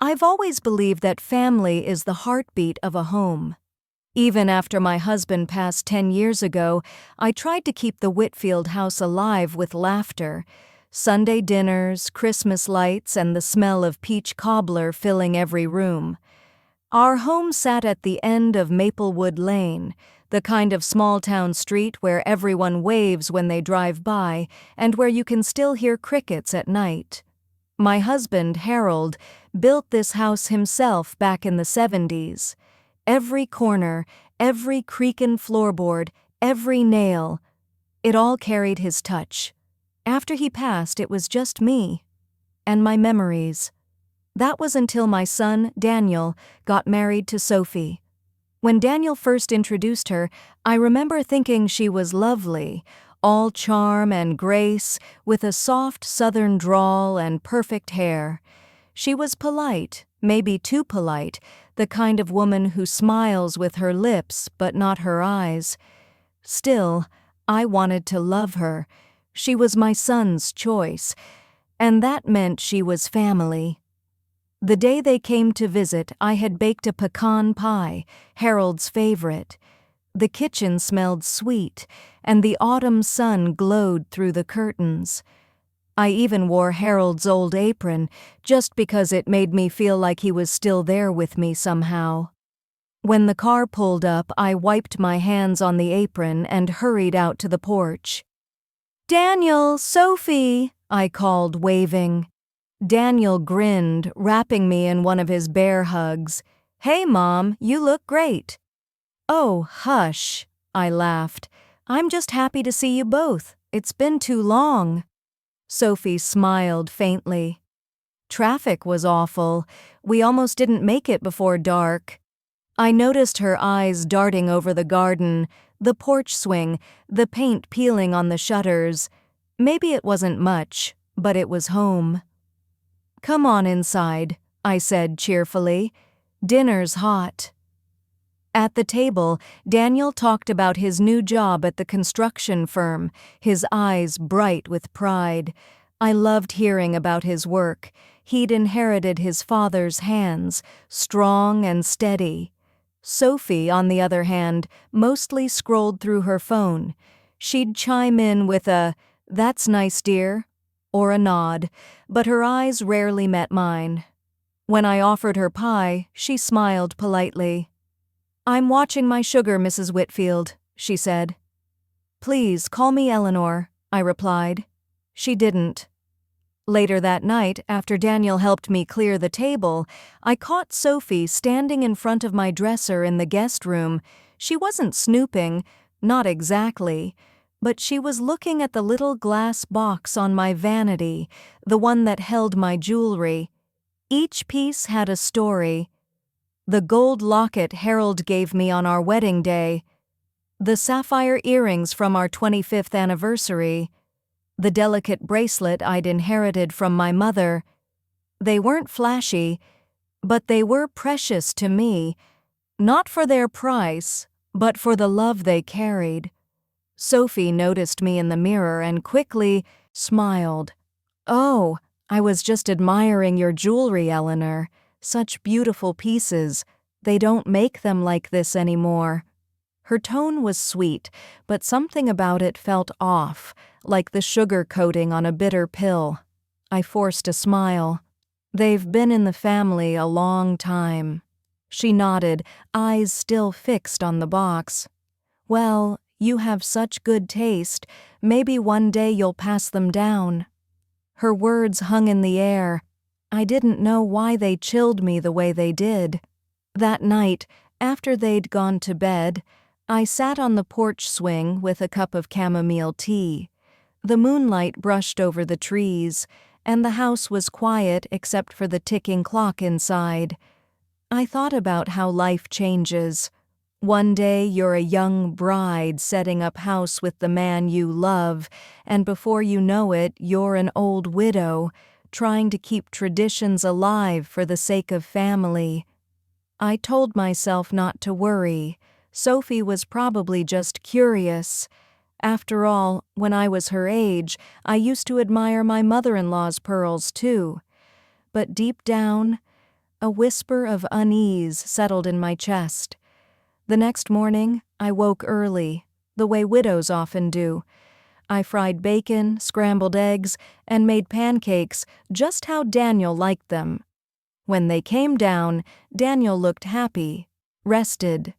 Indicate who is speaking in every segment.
Speaker 1: I've always believed that family is the heartbeat of a home. Even after my husband passed 10 years ago, I tried to keep the Whitfield house alive with laughter. Sunday dinners, Christmas lights, and the smell of peach cobbler filling every room. Our home sat at the end of Maplewood Lane, the kind of small-town street where everyone waves when they drive by and where you can still hear crickets at night. My husband, Harold, built this house himself back in the 70s. Every corner, every creakin' floorboard, every nail, it all carried his touch. After he passed, it was just me and my memories. That was until my son, Daniel, got married to Sophie. When Daniel first introduced her, I remember thinking she was lovely, all charm and grace, with a soft southern drawl and perfect hair. She was polite, maybe too polite, the kind of woman who smiles with her lips but not her eyes. Still, I wanted to love her. She was my son's choice, and that meant she was family. The day they came to visit, I had baked a pecan pie, Harold's favorite. The kitchen smelled sweet, and the autumn sun glowed through the curtains. I even wore Harold's old apron, just because it made me feel like he was still there with me somehow. When the car pulled up, I wiped my hands on the apron and hurried out to the porch. "Daniel, Sophie," I called, waving. Daniel grinned, wrapping me in one of his bear hugs. "Hey, Mom, you look great." "Oh, hush," I laughed. "I'm just happy to see you both. It's been too long." Sophie smiled faintly. "Traffic was awful. We almost didn't make it before dark." I noticed her eyes darting over the garden, the porch swing, the paint peeling on the shutters. Maybe it wasn't much, but it was home. "Come on inside," I said cheerfully. "Dinner's hot." At the table, Daniel talked about his new job at the construction firm, his eyes bright with pride. I loved hearing about his work. He'd inherited his father's hands, strong and steady. Sophie, on the other hand, mostly scrolled through her phone. She'd chime in with a, "That's nice, dear," or a nod, but her eyes rarely met mine. When I offered her pie, she smiled politely. "I'm watching my sugar, Mrs. Whitfield," she said. "Please call me Eleanor," I replied. She didn't. Later that night, after Daniel helped me clear the table, I caught Sophie standing in front of my dresser in the guest room. She wasn't snooping, not exactly, but she was looking at the little glass box on my vanity, the one that held my jewelry. Each piece had a story. The gold locket Harold gave me on our wedding day, the sapphire earrings from our 25th anniversary, the delicate bracelet I'd inherited from my mother. They weren't flashy, but they were precious to me, not for their price, but for the love they carried. Sophie noticed me in the mirror and quickly smiled. "Oh, I was just admiring your jewelry, Eleanor. Such beautiful pieces. They don't make them like this anymore." Her tone was sweet, but something about it felt off, like the sugar coating on a bitter pill. I forced a smile. "They've been in the family a long time." She nodded, eyes still fixed on the box. "Well, you have such good taste. Maybe one day you'll pass them down." Her words hung in the air. I didn't know why they chilled me the way they did. That night, after they'd gone to bed, I sat on the porch swing with a cup of chamomile tea. The moonlight brushed over the trees, and the house was quiet except for the ticking clock inside. I thought about how life changes. One day you're a young bride setting up house with the man you love, and before you know it, you're an old widow, trying to keep traditions alive for the sake of family. I told myself not to worry. Sophie was probably just curious. After all, when I was her age, I used to admire my mother-in-law's pearls too. But deep down, A whisper of unease settled in my chest. The next morning, I woke early, the way widows often do. I fried bacon, scrambled eggs, and made pancakes just how Daniel liked them. When they came down, Daniel looked happy, rested.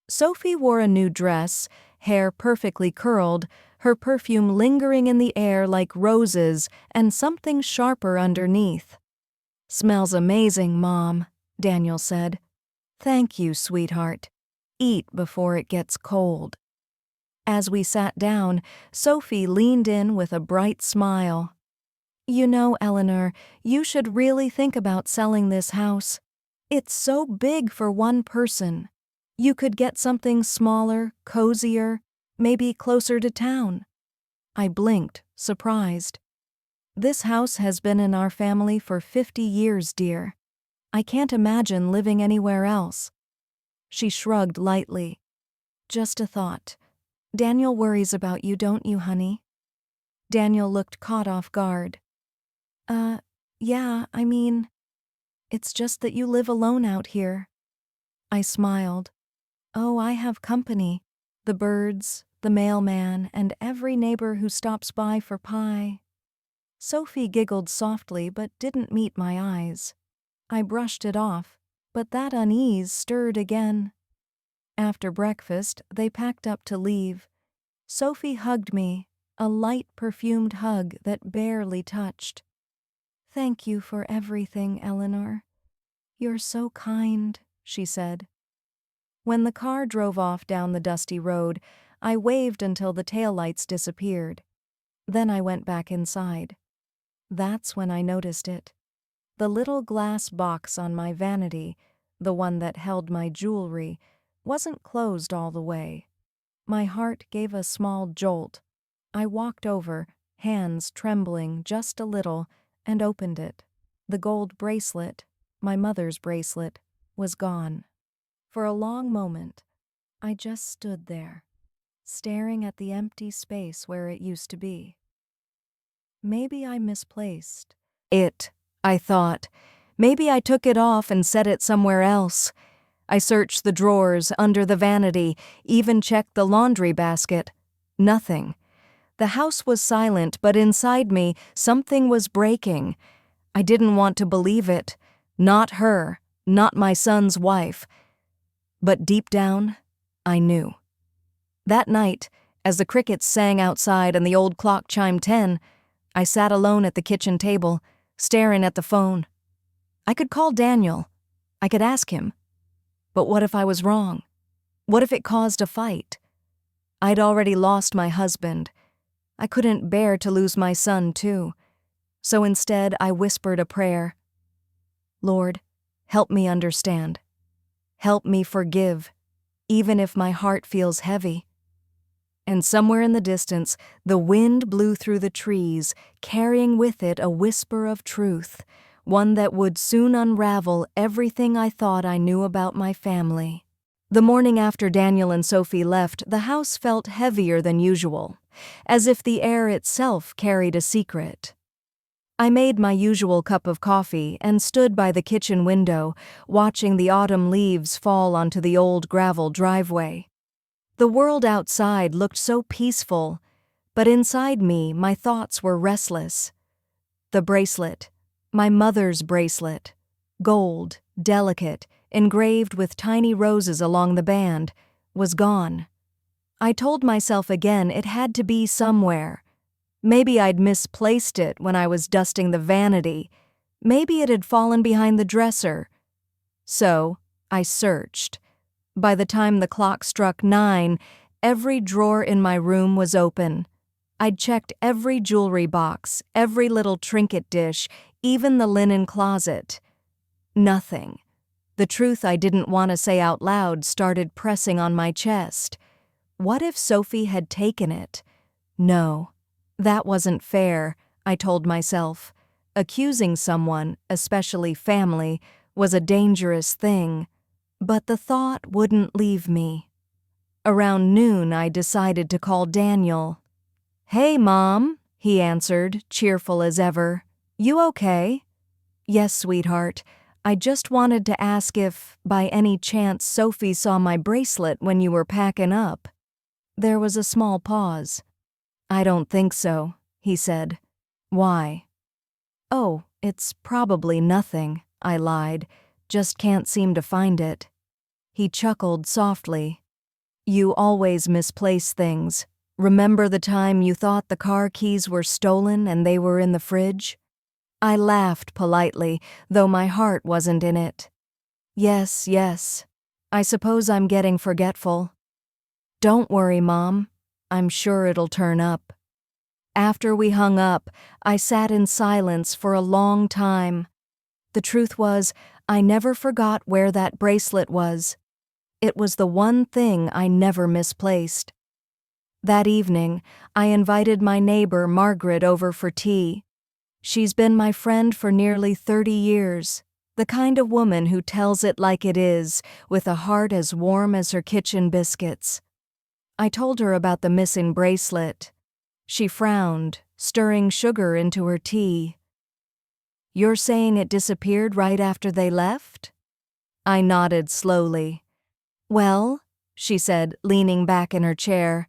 Speaker 1: Sophie wore a new dress, hair perfectly curled, her perfume lingering in the air like roses and something sharper underneath. "Smells amazing, Mom," Daniel said. "Thank you, sweetheart. Eat before it gets cold." As we sat down, Sophie leaned in with a bright smile. "You know, Eleanor, you should really think about selling this house. It's so big for one person. You could get something smaller, cozier, maybe closer to town." I blinked, surprised. "This house has been in our family for 50 years, dear. I can't imagine living anywhere else." She shrugged lightly. "Just a thought. Daniel worries about you, don't you, honey?" Daniel looked caught off guard. Yeah, I mean, it's just that you live alone out here." I smiled. "Oh, I have company. The birds, the mailman, and every neighbor who stops by for pie." Sophie giggled softly but didn't meet my eyes. I brushed it off, but that unease stirred again. After breakfast, they packed up to leave. Sophie hugged me, a light perfumed hug that barely touched. "Thank you for everything, Eleanor. You're so kind," she said. When the car drove off down the dusty road, I waved until the taillights disappeared. Then I went back inside. That's when I noticed it. The little glass box on my vanity, the one that held my jewelry, wasn't closed all the way. My heart gave a small jolt. I walked over, hands trembling just a little, and opened it. The gold bracelet, my mother's bracelet, was gone. For a long moment, I just stood there, staring at the empty space where it used to be. Maybe I misplaced it, I thought. Maybe I took it off and set it somewhere else. I searched the drawers, under the vanity, even checked the laundry basket. Nothing. The house was silent, but inside me, something was breaking. I didn't want to believe it. Not her, not my son's wife. But deep down, I knew. That night, as the crickets sang outside and the old clock chimed 10, I sat alone at the kitchen table, staring at the phone. I could call Daniel. I could ask him. But what if I was wrong? What if it caused a fight? I'd already lost my husband. I couldn't bear to lose my son, too. So instead, I whispered a prayer. "Lord, help me understand. Help me forgive, even if my heart feels heavy." And somewhere in the distance, the wind blew through the trees, carrying with it a whisper of truth, one that would soon unravel everything I thought I knew about my family. The morning after Daniel and Sophie left, the house felt heavier than usual, as if the air itself carried a secret. I made my usual cup of coffee and stood by the kitchen window, watching the autumn leaves fall onto the old gravel driveway. The world outside looked so peaceful, but inside me, my thoughts were restless. The bracelet, my mother's bracelet, gold, delicate, engraved with tiny roses along the band, was gone. I told myself again it had to be somewhere. Maybe I'd misplaced it when I was dusting the vanity. Maybe it had fallen behind the dresser. So, I searched. By the time the clock struck 9, every drawer in my room was open. I'd checked every jewelry box, every little trinket dish, even the linen closet. Nothing. The truth I didn't want to say out loud started pressing on my chest. What if Sophie had taken it? No, that wasn't fair, I told myself. Accusing someone, especially family, was a dangerous thing. But the thought wouldn't leave me. Around noon, I decided to call Daniel. "Hey, Mom," he answered, cheerful as ever. "You okay?" "Yes, sweetheart. I just wanted to ask if, by any chance, Sophie saw my bracelet when you were packing up." There was a small pause. "I don't think so," he said. "Why?" "Oh, it's probably nothing," I lied. "Just can't seem to find it." He chuckled softly. "You always misplace things. Remember the time you thought the car keys were stolen and they were in the fridge?" I laughed politely, though my heart wasn't in it. Yes. I suppose I'm getting forgetful." "Don't worry, Mom. I'm sure it'll turn up." After we hung up, I sat in silence for a long time. The truth was, I never forgot where that bracelet was. It was the one thing I never misplaced. That evening, I invited my neighbor Margaret over for tea. She's been my friend for nearly 30 years, the kind of woman who tells it like it is, with a heart as warm as her kitchen biscuits. I told her about the missing bracelet. She frowned, stirring sugar into her tea. "You're saying it disappeared right after they left?" I nodded slowly. "Well," she said, leaning back in her chair,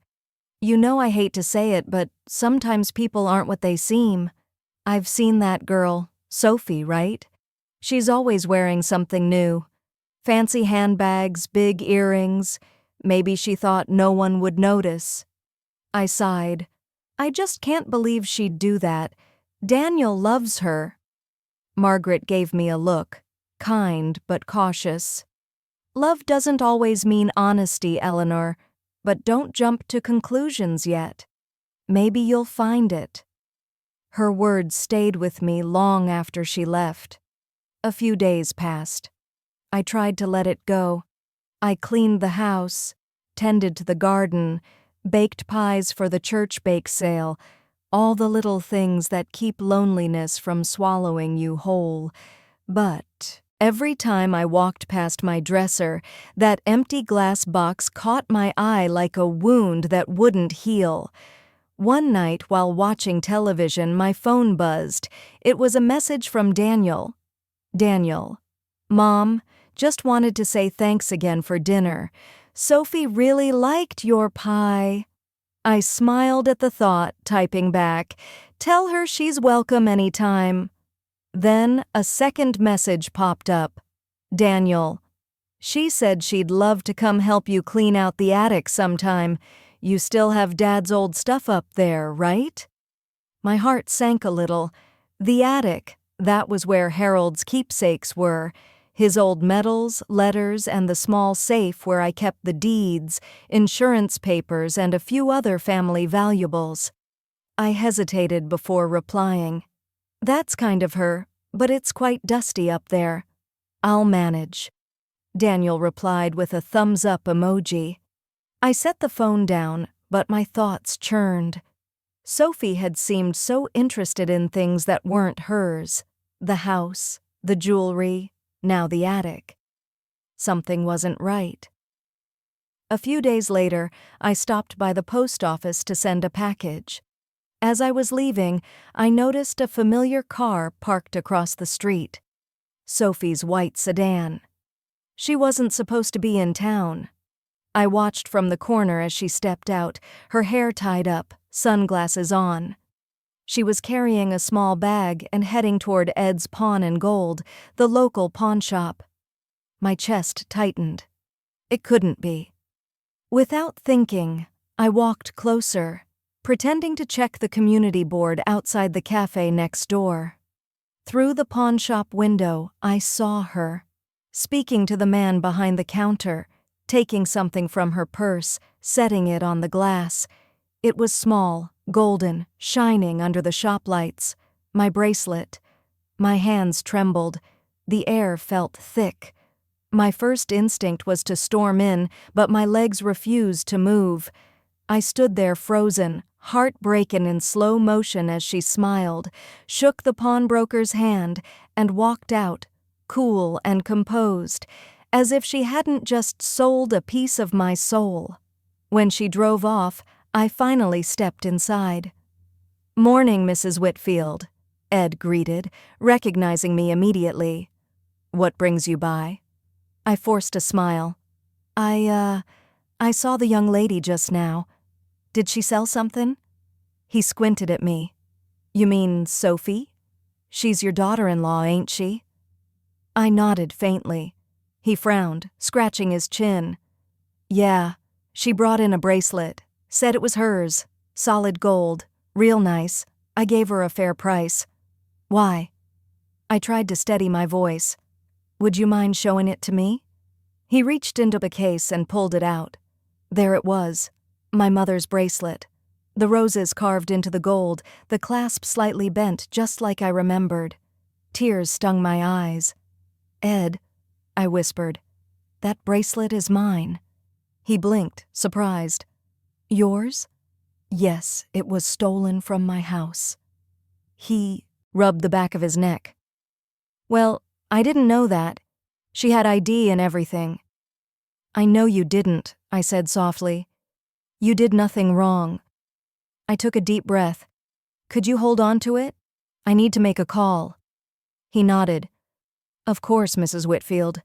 Speaker 1: "you know I hate to say it, but sometimes people aren't what they seem. I've seen that girl, Sophie, right? She's always wearing something new. Fancy handbags, big earrings. Maybe she thought no one would notice." I sighed. "I just can't believe she'd do that. Daniel loves her." Margaret gave me a look, kind but cautious. "Love doesn't always mean honesty, Eleanor, but don't jump to conclusions yet. Maybe you'll find it." Her words stayed with me long after she left. A few days passed. I tried to let it go. I cleaned the house, tended to the garden, baked pies for the church bake sale, all the little things that keep loneliness from swallowing you whole. But every time I walked past my dresser, that empty glass box caught my eye like a wound that wouldn't heal. One night, while watching television, my phone buzzed. It was a message from Daniel. "Daniel, Mom, just wanted to say thanks again for dinner. Sophie really liked your pie." I smiled at the thought, typing back, "Tell her she's welcome anytime." Then a second message popped up. "Daniel, she said she'd love to come help you clean out the attic sometime. You still have Dad's old stuff up there, right?" My heart sank a little. The attic, that was where Harold's keepsakes were. His old medals, letters, and the small safe where I kept the deeds, insurance papers, and a few other family valuables. I hesitated before replying. "That's kind of her, but it's quite dusty up there. I'll manage." Daniel replied with a thumbs-up emoji. I set the phone down, but my thoughts churned. Sophie had seemed so interested in things that weren't hers. The house, the jewelry, now the attic. Something wasn't right. A few days later, I stopped by the post office to send a package. As I was leaving, I noticed a familiar car parked across the street. Sophie's white sedan. She wasn't supposed to be in town. I watched from the corner as she stepped out, her hair tied up, sunglasses on. She was carrying a small bag and heading toward Ed's Pawn and Gold, the local pawn shop. My chest tightened. It couldn't be. Without thinking, I walked closer, pretending to check the community board outside the cafe next door. Through the pawn shop window, I saw her, speaking to the man behind the counter, taking something from her purse, setting it on the glass. It was small, golden, shining under the shop lights. My bracelet. My hands trembled. The air felt thick. My first instinct was to storm in, but my legs refused to move. I stood there frozen, heart breaking in slow motion as she smiled, shook the pawnbroker's hand, and walked out, cool and composed, as if she hadn't just sold a piece of my soul. When she drove off, I finally stepped inside. "Morning, Mrs. Whitfield," Ed greeted, recognizing me immediately. "What brings you by?" I forced a smile. I saw the young lady just now. Did she sell something?" He squinted at me. "You mean Sophie? She's your daughter-in-law, ain't she?" I nodded faintly. He frowned, scratching his chin. "Yeah, she brought in a bracelet. Said it was hers. Solid gold. Real nice. I gave her a fair price." "Why?" I tried to steady my voice. "Would you mind showing it to me?" He reached into the case and pulled it out. There it was, my mother's bracelet. The roses carved into the gold, the clasp slightly bent just like I remembered. Tears stung my eyes. "Ed," I whispered, "that bracelet is mine." He blinked, surprised. "Yours?" "Yes, it was stolen from my house." He rubbed the back of his neck. "Well, I didn't know that. She had ID and everything." "I know you didn't," I said softly. "You did nothing wrong." I took a deep breath. "Could you hold on to it? I need to make a call." He nodded. "Of course, Mrs. Whitfield.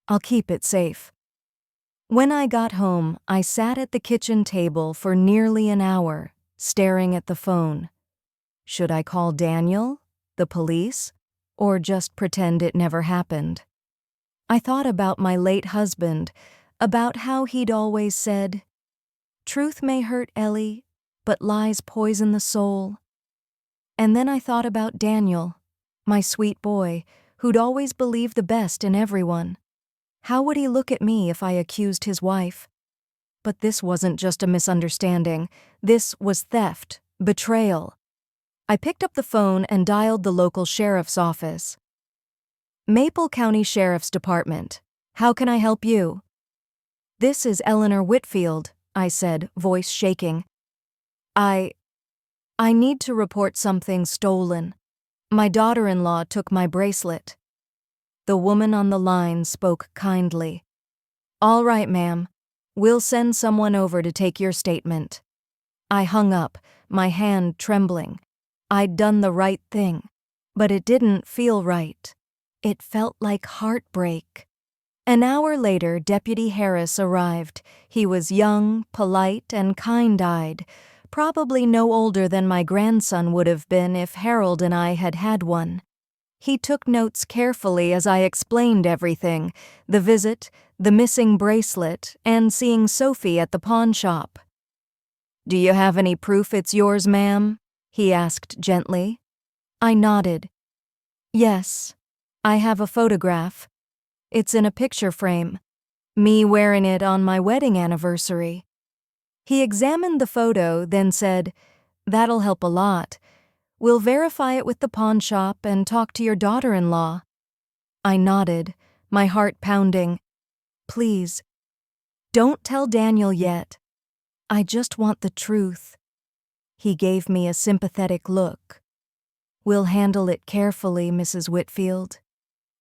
Speaker 1: I'll keep it safe." When I got home, I sat at the kitchen table for nearly an hour, staring at the phone. Should I call Daniel, the police, or just pretend it never happened? I thought about my late husband, about how he'd always said, "Truth may hurt, Ellie, but lies poison the soul." And then I thought about Daniel, my sweet boy, who'd always believed the best in everyone. How would he look at me if I accused his wife? But this wasn't just a misunderstanding. This was theft, betrayal. I picked up the phone and dialed the local sheriff's office. "Maple County Sheriff's Department. How can I help you?" "This is Eleanor Whitfield," I said, voice shaking. I need to report something stolen. My daughter-in-law took my bracelet." The woman on the line spoke kindly. "All right, ma'am. We'll send someone over to take your statement." I hung up, my hand trembling. I'd done the right thing, but it didn't feel right. It felt like heartbreak. An hour later, Deputy Harris arrived. He was young, polite, and kind-eyed, probably no older than my grandson would have been if Harold and I had had one. He took notes carefully as I explained everything, the visit, the missing bracelet, and seeing Sophie at the pawn shop. "Do you have any proof it's yours, ma'am?" he asked gently. I nodded. "Yes, I have a photograph. It's in a picture frame. Me wearing it on my wedding anniversary." He examined the photo, then said, "That'll help a lot. We'll verify it with the pawn shop and talk to your daughter-in-law." I nodded, my heart pounding. "Please, don't tell Daniel yet. I just want the truth." He gave me a sympathetic look. "We'll handle it carefully, Mrs. Whitfield.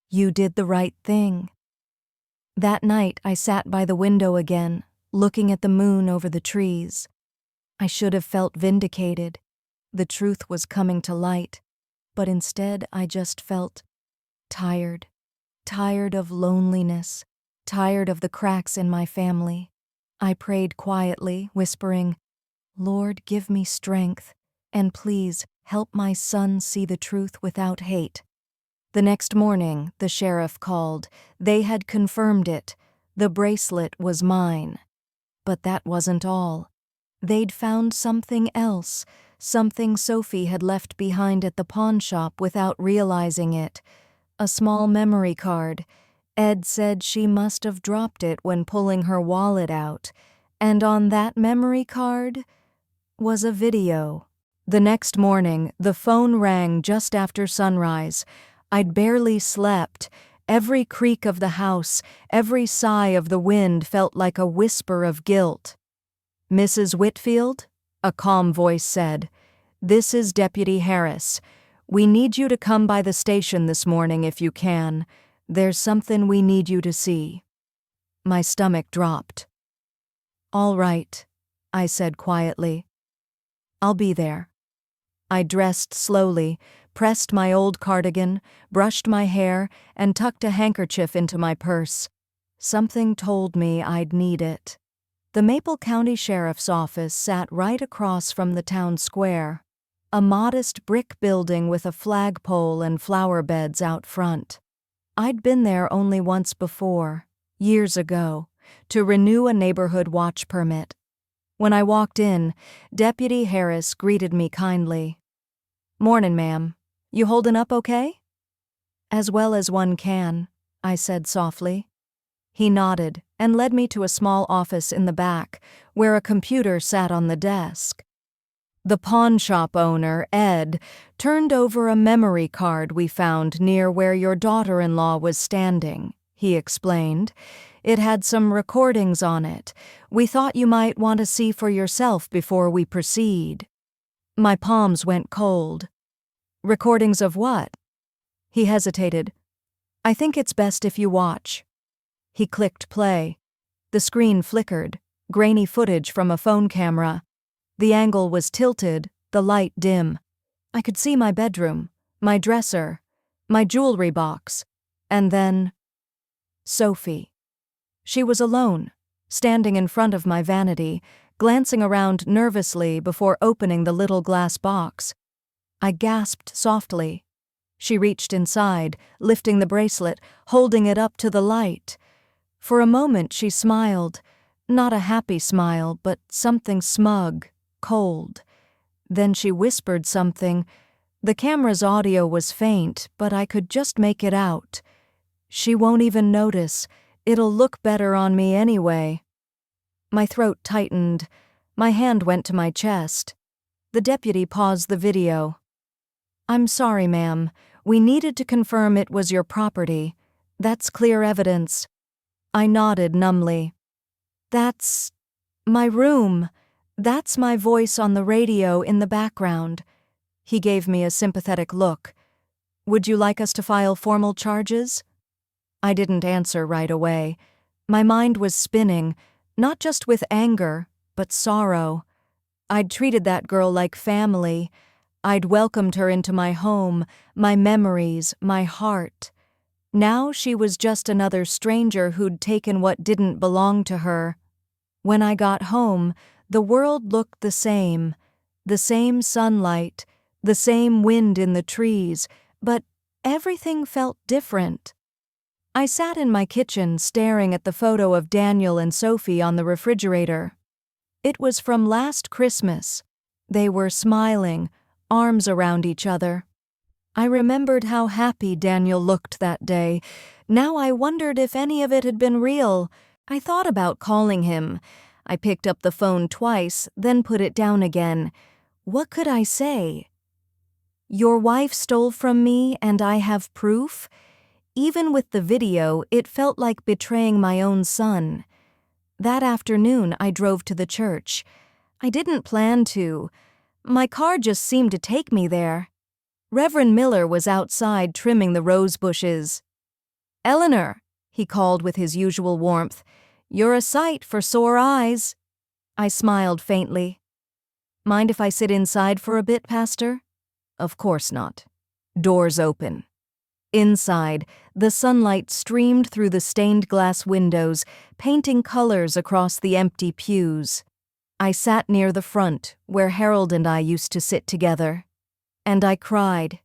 Speaker 1: You did the right thing." That night, I sat by the window again, looking at the moon over the trees. I should have felt vindicated. The truth was coming to light, but instead I just felt tired. Tired of loneliness, tired of the cracks in my family. I prayed quietly, whispering, "Lord, give me strength, and please help my son see the truth without hate." The next morning, the sheriff called. They had confirmed it. The bracelet was mine. But that wasn't all. They'd found something else, something Sophie had left behind at the pawn shop without realizing it. A small memory card. Ed said she must have dropped it when pulling her wallet out. And on that memory card was a video. The next morning, the phone rang just after sunrise. I'd barely slept. Every creak of the house, every sigh of the wind felt like a whisper of guilt. "Mrs. Whitfield?" a calm voice said. "This is Deputy Harris. We need you to come by the station this morning if you can. There's something we need you to see." My stomach dropped. "All right," I said quietly. "I'll be there." I dressed slowly, pressed my old cardigan, brushed my hair, and tucked a handkerchief into my purse. Something told me I'd need it. The Maple County Sheriff's Office sat right across from the town square, a modest brick building with a flagpole and flower beds out front. I'd been there only once before, years ago, to renew a neighborhood watch permit. When I walked in, Deputy Harris greeted me kindly. "Mornin', ma'am. You holdin' up okay?" "As well as one can," I said softly. He nodded and led me to a small office in the back, where a computer sat on the desk. The pawn shop owner, Ed, turned over a memory card we found near where your daughter-in-law was standing, he explained. It had some recordings on it. We thought you might want to see for yourself before we proceed. My palms went cold. "Recordings of what?" He hesitated. "I think it's best if you watch." He clicked play. The screen flickered, grainy footage from a phone camera. The angle was tilted, the light dim. I could see my bedroom, my dresser, my jewelry box, and then Sophie. She was alone, standing in front of my vanity, glancing around nervously before opening the little glass box. I gasped softly. She reached inside, lifting the bracelet, holding it up to the light. For a moment she smiled, not a happy smile, but something smug, cold. Then she whispered something. The camera's audio was faint, but I could just make it out. "She won't even notice. It'll look better on me anyway." My throat tightened. My hand went to my chest. The deputy paused the video. "I'm sorry, ma'am. We needed to confirm it was your property. That's clear evidence." I nodded numbly. "That's my room. That's my voice on the radio in the background." He gave me a sympathetic look. "Would you like us to file formal charges?" I didn't answer right away. My mind was spinning, not just with anger, but sorrow. I'd treated that girl like family. I'd welcomed her into my home, my memories, my heart. Now she was just another stranger who'd taken what didn't belong to her. When I got home, the world looked the same sunlight, the same wind in the trees, but everything felt different. I sat in my kitchen staring at the photo of Daniel and Sophie on the refrigerator. It was from last Christmas. They were smiling, arms around each other. I remembered how happy Daniel looked that day. Now I wondered if any of it had been real. I thought about calling him. I picked up the phone twice, then put it down again. What could I say? "Your wife stole from me and I have proof?" Even with the video, it felt like betraying my own son. That afternoon, I drove to the church. I didn't plan to. My car just seemed to take me there. Reverend Miller was outside trimming the rose bushes. "Eleanor," he called with his usual warmth, "you're a sight for sore eyes." I smiled faintly. "Mind if I sit inside for a bit, Pastor?" "Of course not." Doors open. Inside, the sunlight streamed through the stained glass windows, painting colors across the empty pews. I sat near the front, where Harold and I used to sit together. And I cried.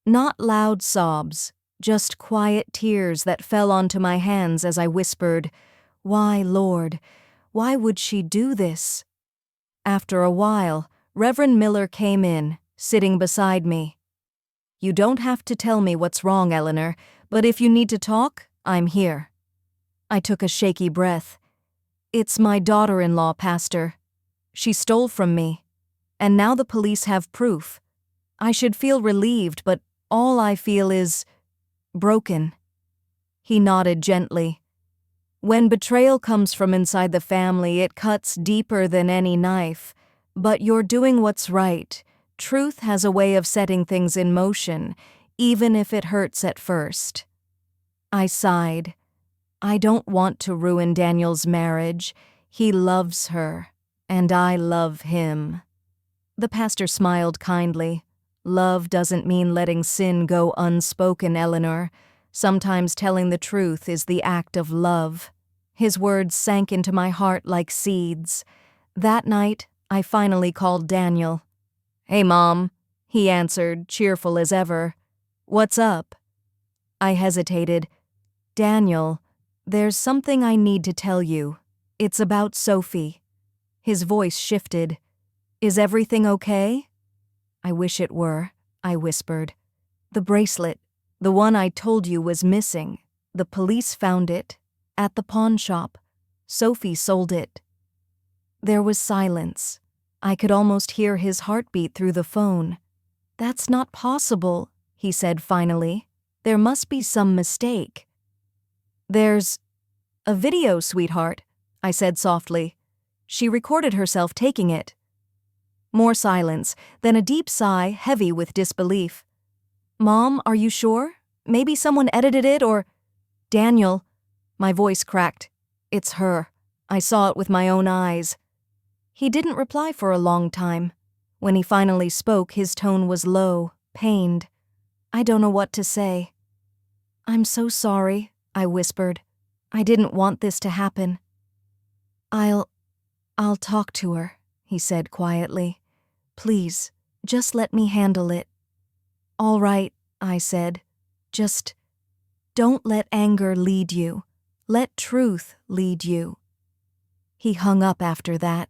Speaker 1: Not loud sobs, just quiet tears that fell onto my hands as I whispered, "Why, Lord, why would she do this?" After a while, Reverend Miller came in, sitting beside me. "You don't have to tell me what's wrong, Eleanor, but if you need to talk, I'm here." I took a shaky breath. "It's my daughter-in-law, Pastor. She stole from me, and now the police have proof. I should feel relieved, but all I feel is broken." He nodded gently. "When betrayal comes from inside the family, it cuts deeper than any knife. But you're doing what's right. Truth has a way of setting things in motion, even if it hurts at first." I sighed. I don't want to ruin Daniel's marriage. He loves her, and I love him. The pastor smiled kindly. Love doesn't mean letting sin go unspoken, Eleanor. Sometimes telling the truth is the act of love. His words sank into my heart like seeds. That night, I finally called Daniel. "Hey, Mom," he answered, cheerful as ever. "What's up?" I hesitated. "Daniel, there's something I need to tell you. It's about Sophie." His voice shifted. "Is everything okay?" "I wish it were," I whispered. "The bracelet, the one I told you was missing. The police found it. At the pawn shop. Sophie sold it." There was silence. I could almost hear his heartbeat through the phone. "That's not possible," he said finally. "There must be some mistake." "There's a video, sweetheart," I said softly. "She recorded herself taking it." More silence, then a deep sigh, heavy with disbelief. "Mom, are you sure? Maybe someone edited it or—" "Daniel," my voice cracked. "It's her. I saw it with my own eyes." He didn't reply for a long time. When he finally spoke, his tone was low, pained. "I don't know what to say." "I'm so sorry," I whispered. "I didn't want this to happen." I'll talk to her," he said quietly. "Please, just let me handle it." "All right," I said. "Just don't let anger lead you. Let truth lead you." He hung up after that.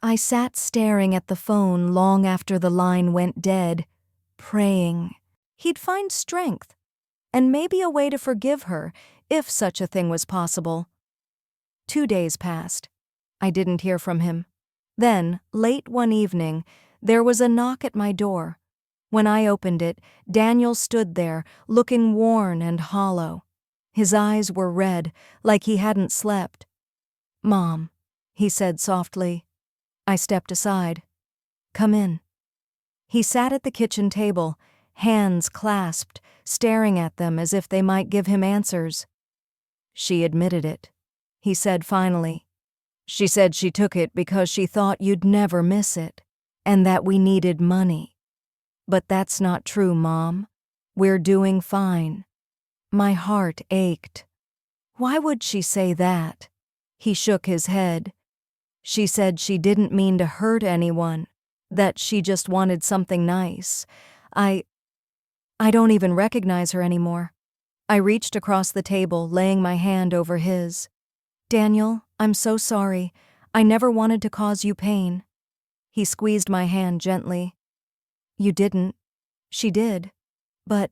Speaker 1: I sat staring at the phone long after the line went dead, praying he'd find strength, and maybe a way to forgive her, if such a thing was possible. 2 days passed. I didn't hear from him. Then, late one evening, there was a knock at my door. When I opened it, Daniel stood there, looking worn and hollow. His eyes were red, like he hadn't slept. "Mom," he said softly. I stepped aside. "Come in." He sat at the kitchen table, hands clasped, staring at them as if they might give him answers. "She admitted it," he said finally. "She said she took it because she thought you'd never miss it, and that we needed money. But that's not true, Mom. We're doing fine." My heart ached. Why would she say that? He shook his head. "She said she didn't mean to hurt anyone, that she just wanted something nice. I don't even recognize her anymore." I reached across the table, laying my hand over his. "Daniel, I'm so sorry. I never wanted to cause you pain." He squeezed my hand gently. "You didn't. She did. But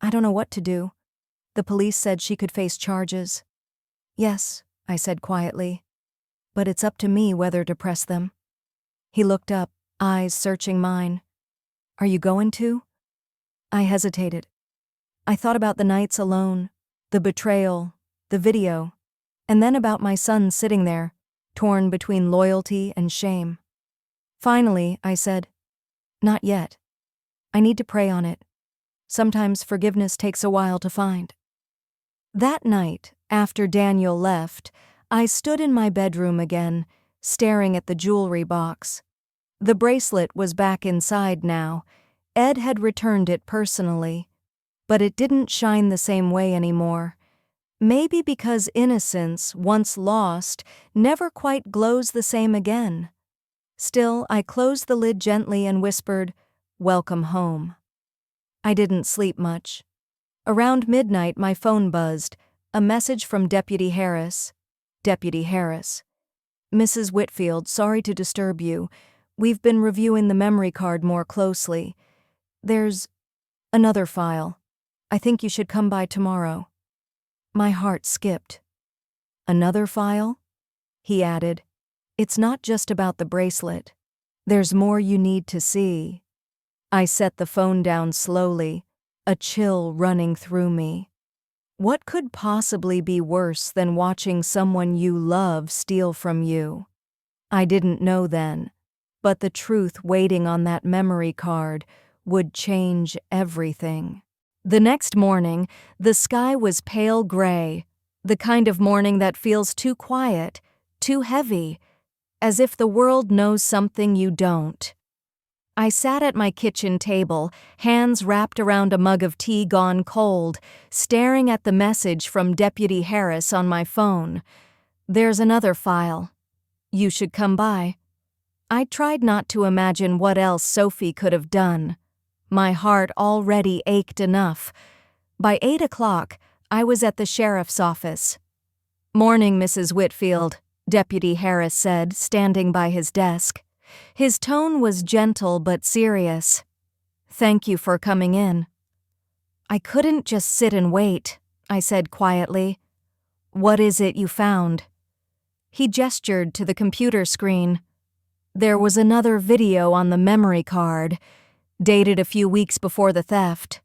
Speaker 1: I don't know what to do. The police said she could face charges." "Yes," I said quietly. "But it's up to me whether to press them." He looked up, eyes searching mine. "Are you going to?" I hesitated. I thought about the nights alone, the betrayal, the video, and then about my son sitting there, torn between loyalty and shame. Finally, I said, "Not yet. I need to pray on it. Sometimes forgiveness takes a while to find." That night, after Daniel left, I stood in my bedroom again, staring at the jewelry box. The bracelet was back inside now. Ed had returned it personally, but it didn't shine the same way anymore. Maybe because innocence, once lost, never quite glows the same again. Still, I closed the lid gently and whispered, "Welcome home." I didn't sleep much. Around midnight, my phone buzzed, a message from Deputy Harris. "Deputy Harris. Mrs. Whitfield, sorry to disturb you. We've been reviewing the memory card more closely. There's another file. I think you should come by tomorrow." My heart skipped. "Another file?" He added, "It's not just about the bracelet. There's more you need to see." I set the phone down slowly, a chill running through me. What could possibly be worse than watching someone you love steal from you? I didn't know then, but the truth waiting on that memory card would change everything. The next morning, the sky was pale gray, the kind of morning that feels too quiet, too heavy, as if the world knows something you don't. I sat at my kitchen table, hands wrapped around a mug of tea gone cold, staring at the message from Deputy Harris on my phone. "There's another file. You should come by." I tried not to imagine what else Sophie could have done. My heart already ached enough. By 8 o'clock, I was at the sheriff's office. "Morning, Mrs. Whitfield," Deputy Harris said, standing by his desk. His tone was gentle but serious. "Thank you for coming in." "I couldn't just sit and wait," I said quietly. "What is it you found?" He gestured to the computer screen. There was another video on the memory card, dated a few weeks before the theft.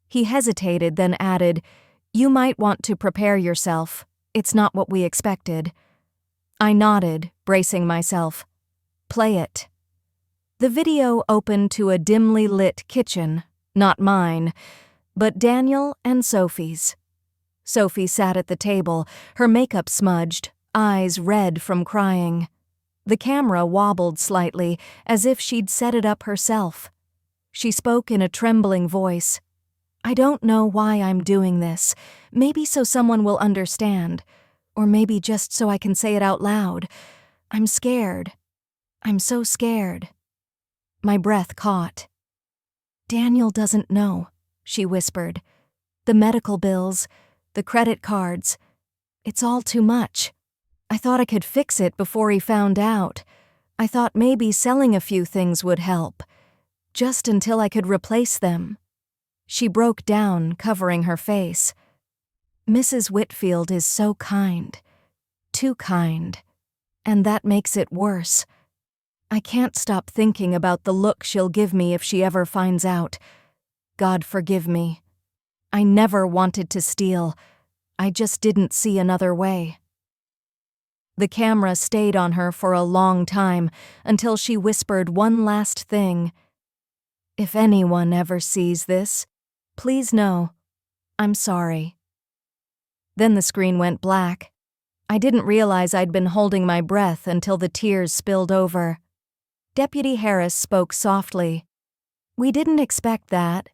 Speaker 1: He hesitated, then added, "You might want to prepare yourself. It's not what we expected." I nodded, bracing myself. "Play it." The video opened to a dimly lit kitchen, not mine, but Daniel and Sophie's. Sophie sat at the table, her makeup smudged, eyes red from crying. The camera wobbled slightly, as if she'd set it up herself. She spoke in a trembling voice. "I don't know why I'm doing this. Maybe so someone will understand. Or maybe just so I can say it out loud. I'm scared. I'm so scared." My breath caught. "Daniel doesn't know," she whispered. "The medical bills, the credit cards. It's all too much. I thought I could fix it before he found out. I thought maybe selling a few things would help. Just until I could replace them." She broke down, covering her face. "Mrs. Whitfield is so kind. Too kind. And that makes it worse. I can't stop thinking about the look she'll give me if she ever finds out. God forgive me. I never wanted to steal. I just didn't see another way." The camera stayed on her for a long time, until she whispered one last thing. "If anyone ever sees this, please know, I'm sorry." Then the screen went black. I didn't realize I'd been holding my breath until the tears spilled over. Deputy Harris spoke softly. "We didn't expect that.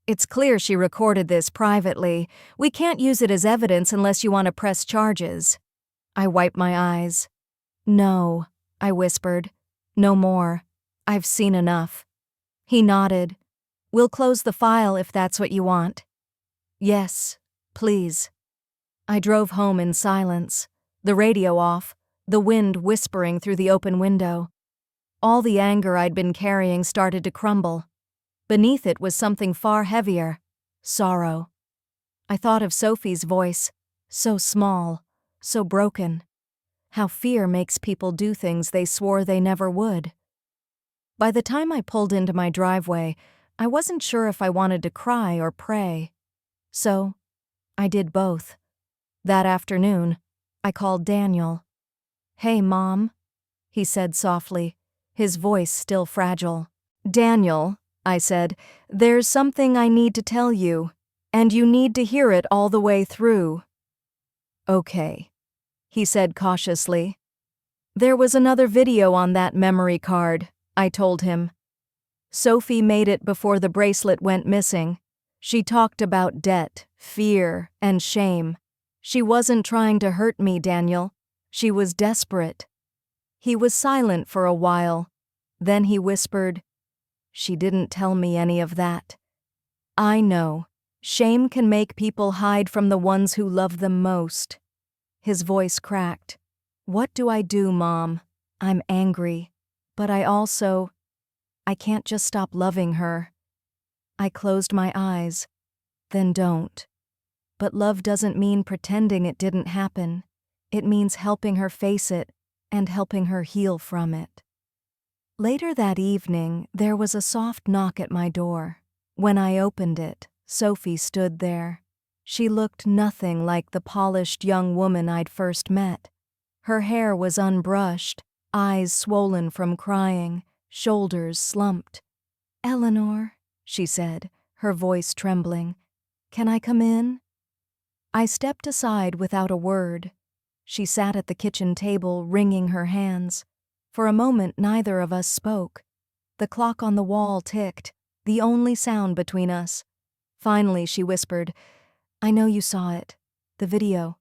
Speaker 1: It's clear she recorded this privately. We can't use it as evidence unless you want to press charges." I wiped my eyes. "No," I whispered. "No more. I've seen enough." He nodded. "We'll close the file if that's what you want." "Yes, please." I drove home in silence, the radio off, the wind whispering through the open window. All the anger I'd been carrying started to crumble. Beneath it was something far heavier: sorrow. I thought of Sophie's voice, so small, so broken. How fear makes people do things they swore they never would. By the time I pulled into my driveway, I wasn't sure if I wanted to cry or pray. So, I did both. That afternoon, I called Daniel. "Hey, Mom," he said softly, his voice still fragile. "Daniel," I said, "there's something I need to tell you, and you need to hear it all the way through." "Okay," he said cautiously. "There was another video on that memory card," I told him. "Sophie made it before the bracelet went missing. She talked about debt, fear, and shame. She wasn't trying to hurt me, Daniel. She was desperate." He was silent for a while. Then he whispered, "She didn't tell me any of that. I know. Shame can make people hide from the ones who love them most." His voice cracked. "What do I do, Mom? I'm angry. But I can't just stop loving her." I closed my eyes. "Then don't. But love doesn't mean pretending it didn't happen. It means helping her face it and helping her heal from it." Later that evening, there was a soft knock at my door. When I opened it, Sophie stood there. She looked nothing like the polished young woman I'd first met. Her hair was unbrushed, eyes swollen from crying, shoulders slumped. "Eleanor," she said, her voice trembling, "can I come in?" I stepped aside without a word. She sat at the kitchen table, wringing her hands. For a moment, neither of us spoke. The clock on the wall ticked, the only sound between us. Finally, she whispered, "I know you saw it. The video."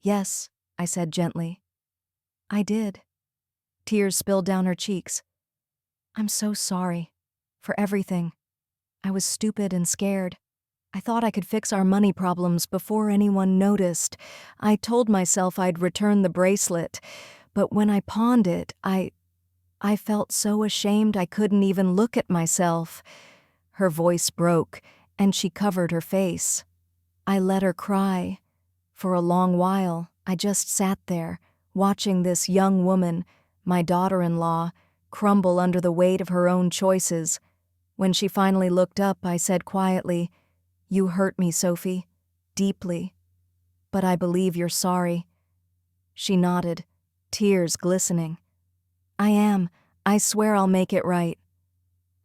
Speaker 1: "Yes," I said gently. "I did." Tears spilled down her cheeks. "I'm so sorry. For everything. I was stupid and scared. I thought I could fix our money problems before anyone noticed. I told myself I'd return the bracelet, but when I pawned it, I felt so ashamed I couldn't even look at myself." Her voice broke, and she covered her face. I let her cry. For a long while, I just sat there, watching this young woman, my daughter-in-law, crumble under the weight of her own choices. When she finally looked up, I said quietly, "You hurt me, Sophie, deeply. But I believe you're sorry." She nodded, tears glistening. "I am. I swear I'll make it right."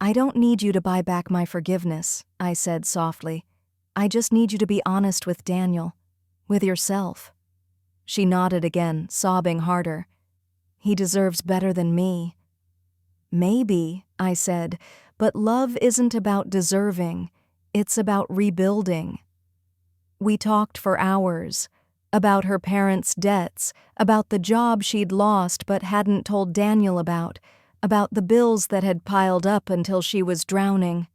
Speaker 1: "I don't need you to buy back my forgiveness," I said softly. "I just need you to be honest with Daniel, with yourself." She nodded again, sobbing harder. "He deserves better than me." "Maybe," I said, "but love isn't about deserving. It's about rebuilding." We talked for hours, about her parents' debts, about the job she'd lost but hadn't told Daniel about the bills that had piled up until she was drowning.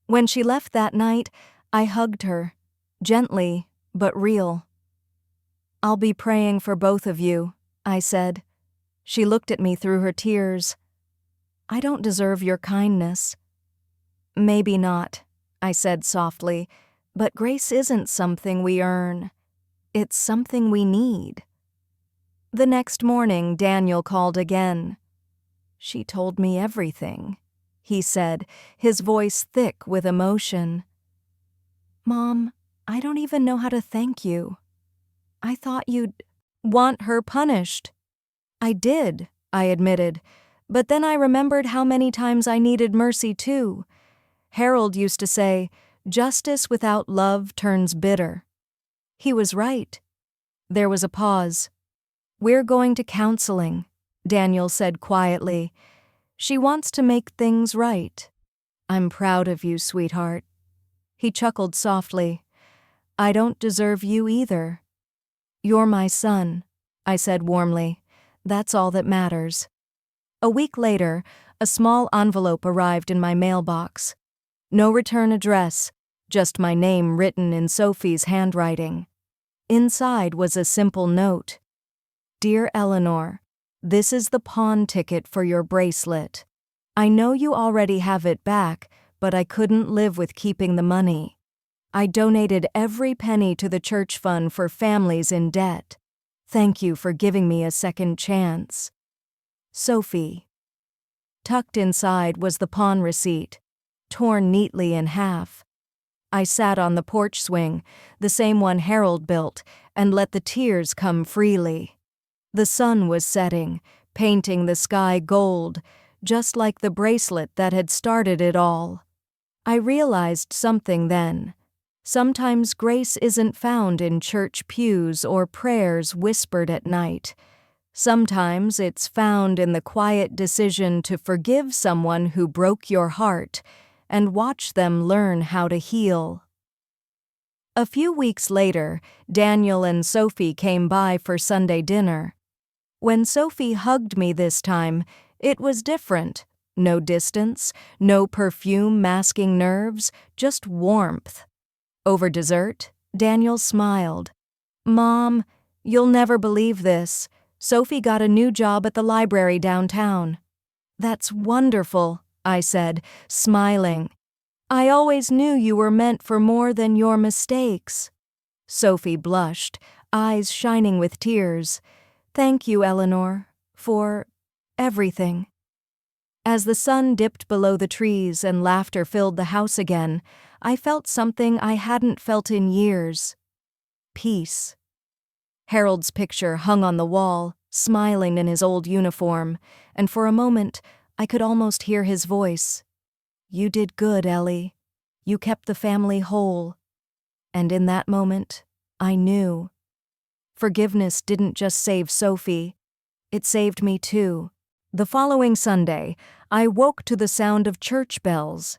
Speaker 1: When she left that night, I hugged her, gently but real. "I'll be praying for both of you," I said. She looked at me through her tears. "I don't deserve your kindness." "Maybe not," I said softly, "but grace isn't something we earn. It's something we need." The next morning, Daniel called again. "She told me everything," he said, his voice thick with emotion. "Mom, I don't even know how to thank you. I thought you'd want her punished." "I did," I admitted, but then I remembered how many times I needed mercy too. Harold used to say, "Justice without love turns bitter." He was right. There was a pause. "We're going to counseling," Daniel said quietly. "She wants to make things right." "I'm proud of you, sweetheart." He chuckled softly. "I don't deserve you either." "You're my son," I said warmly. "That's all that matters." A week later, a small envelope arrived in my mailbox. No return address, just my name written in Sophie's handwriting. Inside was a simple note. "Dear Eleanor, this is the pawn ticket for your bracelet. I know you already have it back, but I couldn't live with keeping the money. I donated every penny to the church fund for families in debt. Thank you for giving me a second chance. Sophie." Tucked inside was the pawn receipt, torn neatly in half. I sat on the porch swing, the same one Harold built, and let the tears come freely. The sun was setting, painting the sky gold, just like the bracelet that had started it all. I realized something then. Sometimes grace isn't found in church pews or prayers whispered at night. Sometimes it's found in the quiet decision to forgive someone who broke your heart and watch them learn how to heal. A few weeks later, Daniel and Sophie came by for Sunday dinner. When Sophie hugged me this time, it was different. No distance, no perfume masking nerves, just warmth. Over dessert, Daniel smiled. "Mom, you'll never believe this. Sophie got a new job at the library downtown." "That's wonderful," I said, smiling. "I always knew you were meant for more than your mistakes." Sophie blushed, eyes shining with tears. "Thank you, Eleanor, for everything." As the sun dipped below the trees and laughter filled the house again, I felt something I hadn't felt in years. Peace. Harold's picture hung on the wall, smiling in his old uniform, and for a moment I could almost hear his voice. "You did good, Ellie. You kept the family whole." And in that moment, I knew. Forgiveness didn't just save Sophie. It saved me too. The following Sunday, I woke to the sound of church bells.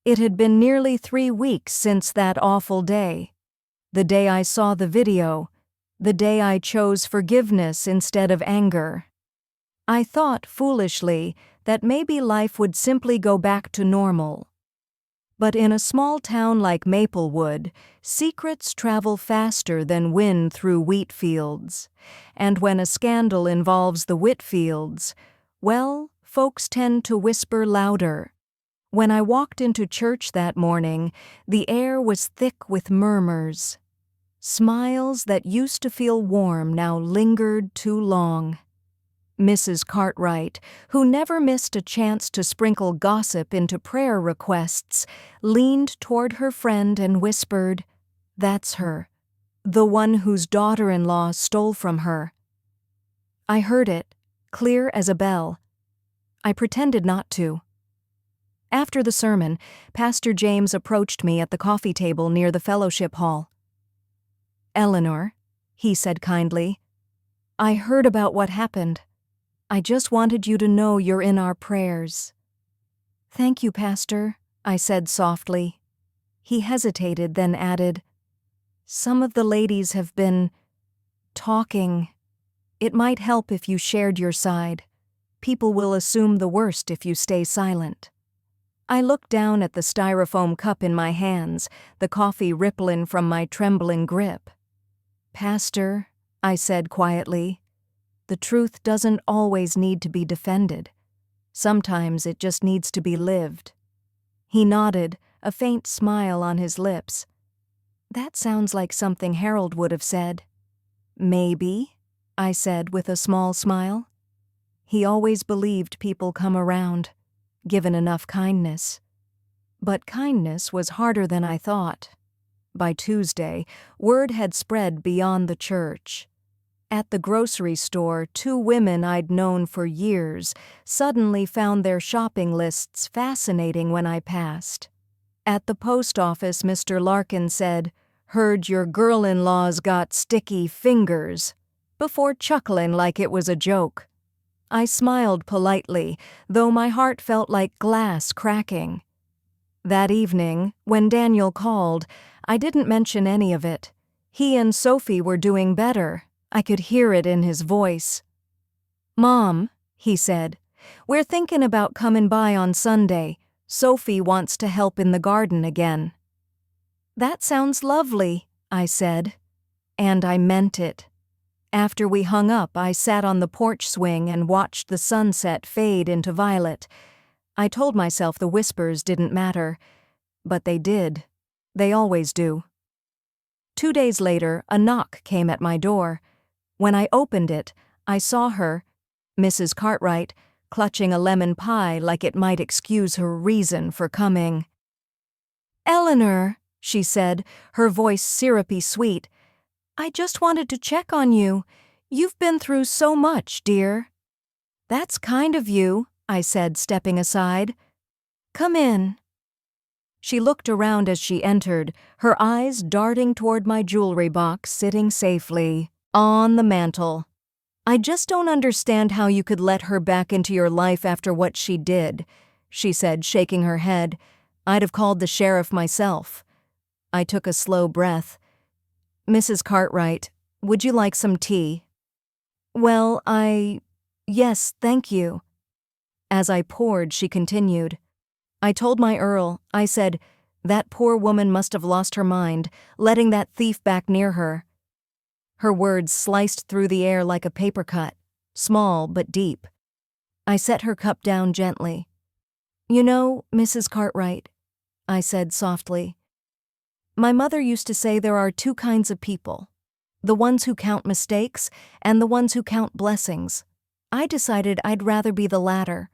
Speaker 1: It had been nearly 3 weeks since that awful day. The day I saw the video. The day I chose forgiveness instead of anger. I thought, foolishly, that maybe life would simply go back to normal. But in a small town like Maplewood, secrets travel faster than wind through wheat fields. And when a scandal involves the Whitfields, well, folks tend to whisper louder. When I walked into church that morning, the air was thick with murmurs. Smiles that used to feel warm now lingered too long. Mrs. Cartwright, who never missed a chance to sprinkle gossip into prayer requests, leaned toward her friend and whispered, "That's her, the one whose daughter-in-law stole from her." I heard it, clear as a bell. I pretended not to. After the sermon, Pastor James approached me at the coffee table near the fellowship hall. "Eleanor," he said kindly, "I heard about what happened. I just wanted you to know you're in our prayers." "Thank you, Pastor," I said softly. He hesitated, then added, "Some of the ladies have been talking. It might help if you shared your side. People will assume the worst if you stay silent." I looked down at the styrofoam cup in my hands, the coffee rippling from my trembling grip. "Pastor," I said quietly, "the truth doesn't always need to be defended. Sometimes it just needs to be lived." He nodded, a faint smile on his lips. "That sounds like something Harold would have said." "Maybe," I said with a small smile. He always believed people come around, given enough kindness. But kindness was harder than I thought. By Tuesday, word had spread beyond the church. At the grocery store, 2 women I'd known for years suddenly found their shopping lists fascinating when I passed. At the post office, Mr. Larkin said, "Heard your girl-in-law's got sticky fingers," before chuckling like it was a joke. I smiled politely, though my heart felt like glass cracking. That evening, when Daniel called, I didn't mention any of it. He and Sophie were doing better. I could hear it in his voice. "Mom," he said, "we're thinking about coming by on Sunday. Sophie wants to help in the garden again." "That sounds lovely," I said. And I meant it. After we hung up, I sat on the porch swing and watched the sunset fade into violet. I told myself the whispers didn't matter, but they did. They always do. 2 days later, a knock came at my door. When I opened it, I saw her, Mrs. Cartwright, clutching a lemon pie like it might excuse her reason for coming. "Eleanor," she said, her voice syrupy sweet, "I just wanted to check on you. You've been through so much, dear." "That's kind of you," I said, stepping aside. "Come in." She looked around as she entered, her eyes darting toward my jewelry box sitting safely on the mantel. "I just don't understand how you could let her back into your life after what she did," she said, shaking her head. "I'd have called the sheriff myself." I took a slow breath. "Mrs. Cartwright, would you like some tea?" "Well, yes, thank you." As I poured, she continued. "I told my Earl, I said, that poor woman must have lost her mind, letting that thief back near her." Her words sliced through the air like a paper cut, small but deep. I set her cup down gently. "You know, Mrs. Cartwright," I said softly, "my mother used to say there are 2 kinds of people, the ones who count mistakes and the ones who count blessings. I decided I'd rather be the latter."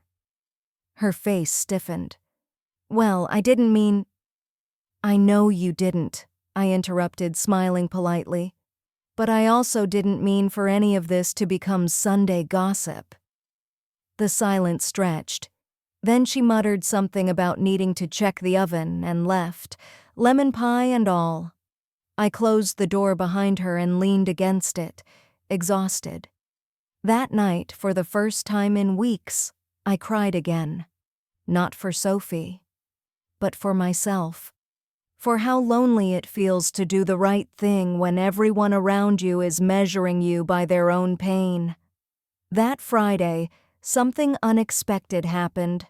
Speaker 1: Her face stiffened. "Well, I didn't mean—" "I know you didn't," I interrupted, smiling politely. "But I also didn't mean for any of this to become Sunday gossip." The silence stretched. Then she muttered something about needing to check the oven and left, lemon pie and all. I closed the door behind her and leaned against it, exhausted. That night, for the first time in weeks, I cried again. Not for Sophie, but for myself. For how lonely it feels to do the right thing when everyone around you is measuring you by their own pain. That Friday, something unexpected happened.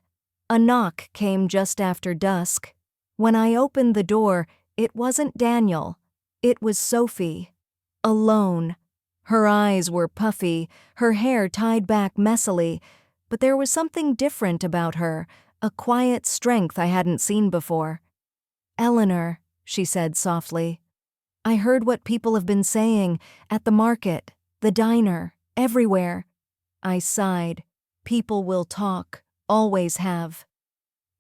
Speaker 1: A knock came just after dusk. When I opened the door, it wasn't Daniel. It was Sophie. Alone. Her eyes were puffy, her hair tied back messily, but there was something different about her, a quiet strength I hadn't seen before. "Eleanor," she said softly, "I heard what people have been saying, at the market, the diner, everywhere." I sighed. People will talk, always have.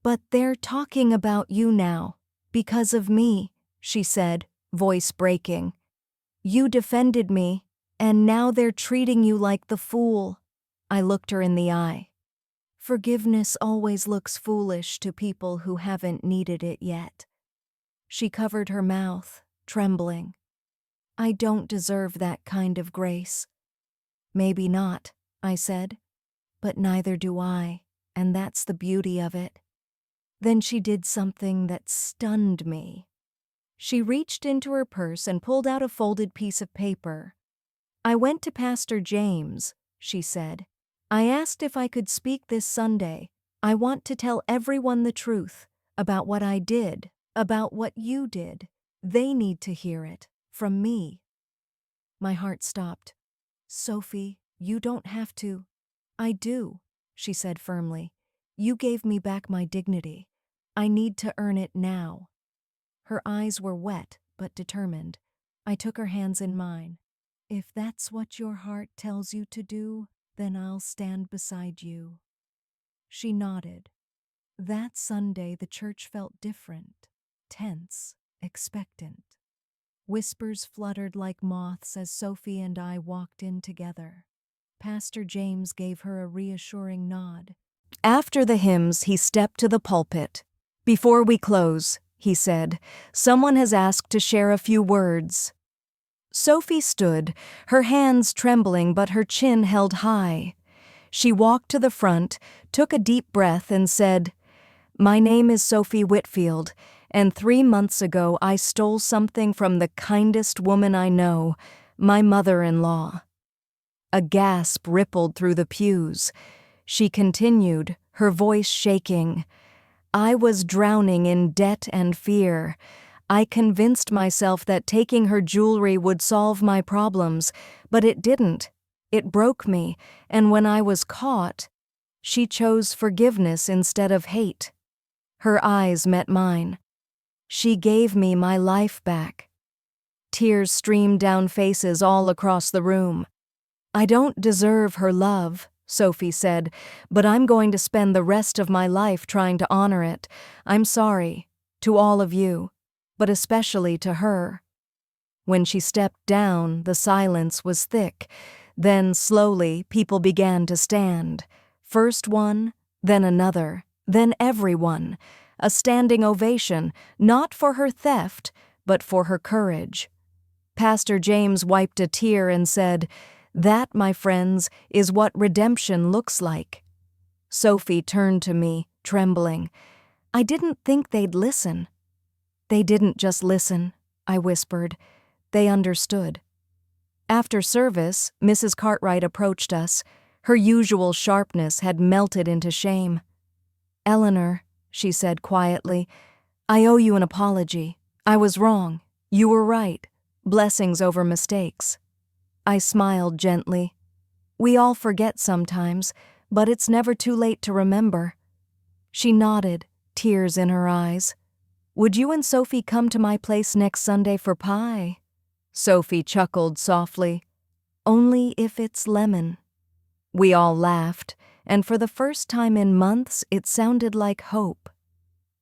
Speaker 1: "But they're talking about you now, because of me," she said, voice breaking. "You defended me, and now they're treating you like the fool." I looked her in the eye. Forgiveness always looks foolish to people who haven't needed it yet. She covered her mouth, trembling. "I don't deserve that kind of grace." "Maybe not," I said, "but neither do I, and that's the beauty of it." Then she did something that stunned me. She reached into her purse and pulled out a folded piece of paper. "I went to Pastor James," she said. "I asked if I could speak this Sunday. I want to tell everyone the truth about what I did, about what you did. They need to hear it, from me." My heart stopped. "Sophie, you don't have to." "I do," she said firmly. "You gave me back my dignity. I need to earn it now." Her eyes were wet but determined. I took her hands in mine. "If that's what your heart tells you to do, then I'll stand beside you." She nodded. That Sunday the church felt different, tense, expectant. Whispers fluttered like moths as Sophie and I walked in together. Pastor James gave her a reassuring nod. After the hymns, he stepped to the pulpit. "Before we close," he said, "someone has asked to share a few words." Sophie stood, her hands trembling but her chin held high. She walked to the front, took a deep breath and said, "My name is Sophie Whitfield, and 3 months ago I stole something from the kindest woman I know, my mother-in-law." A gasp rippled through the pews. She continued, her voice shaking. "I was drowning in debt and fear. I convinced myself that taking her jewelry would solve my problems, but it didn't. It broke me, and when I was caught, she chose forgiveness instead of hate." Her eyes met mine. "She gave me my life back." Tears streamed down faces all across the room. "I don't deserve her love," Sophie said, "but I'm going to spend the rest of my life trying to honor it. I'm sorry, to all of you, but especially to her." When she stepped down, the silence was thick. Then, slowly, people began to stand. First one, then another, then everyone. A standing ovation, not for her theft, but for her courage. Pastor James wiped a tear and said, "That, my friends, is what redemption looks like." Sophie turned to me, trembling. "I didn't think they'd listen." "They didn't just listen," I whispered. "They understood." After service, Mrs. Cartwright approached us. Her usual sharpness had melted into shame. "Eleanor," she said quietly, "I owe you an apology. I was wrong. You were right. Blessings over mistakes." I smiled gently. "We all forget sometimes, but it's never too late to remember." She nodded, tears in her eyes. "Would you and Sophie come to my place next Sunday for pie?" Sophie chuckled softly. "Only if it's lemon." We all laughed, and for the first time in months it sounded like hope.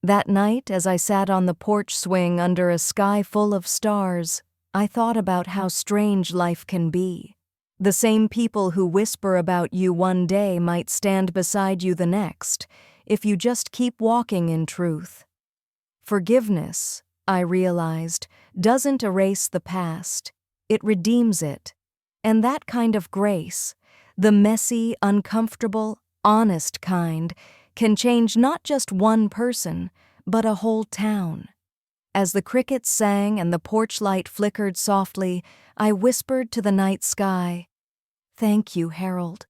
Speaker 1: That night, as I sat on the porch swing under a sky full of stars, I thought about how strange life can be. The same people who whisper about you one day might stand beside you the next, if you just keep walking in truth. Forgiveness, I realized, doesn't erase the past. It redeems it. And that kind of grace, the messy, uncomfortable, honest kind, can change not just one person, but a whole town. As the crickets sang and the porch light flickered softly, I whispered to the night sky, "Thank you, Harold.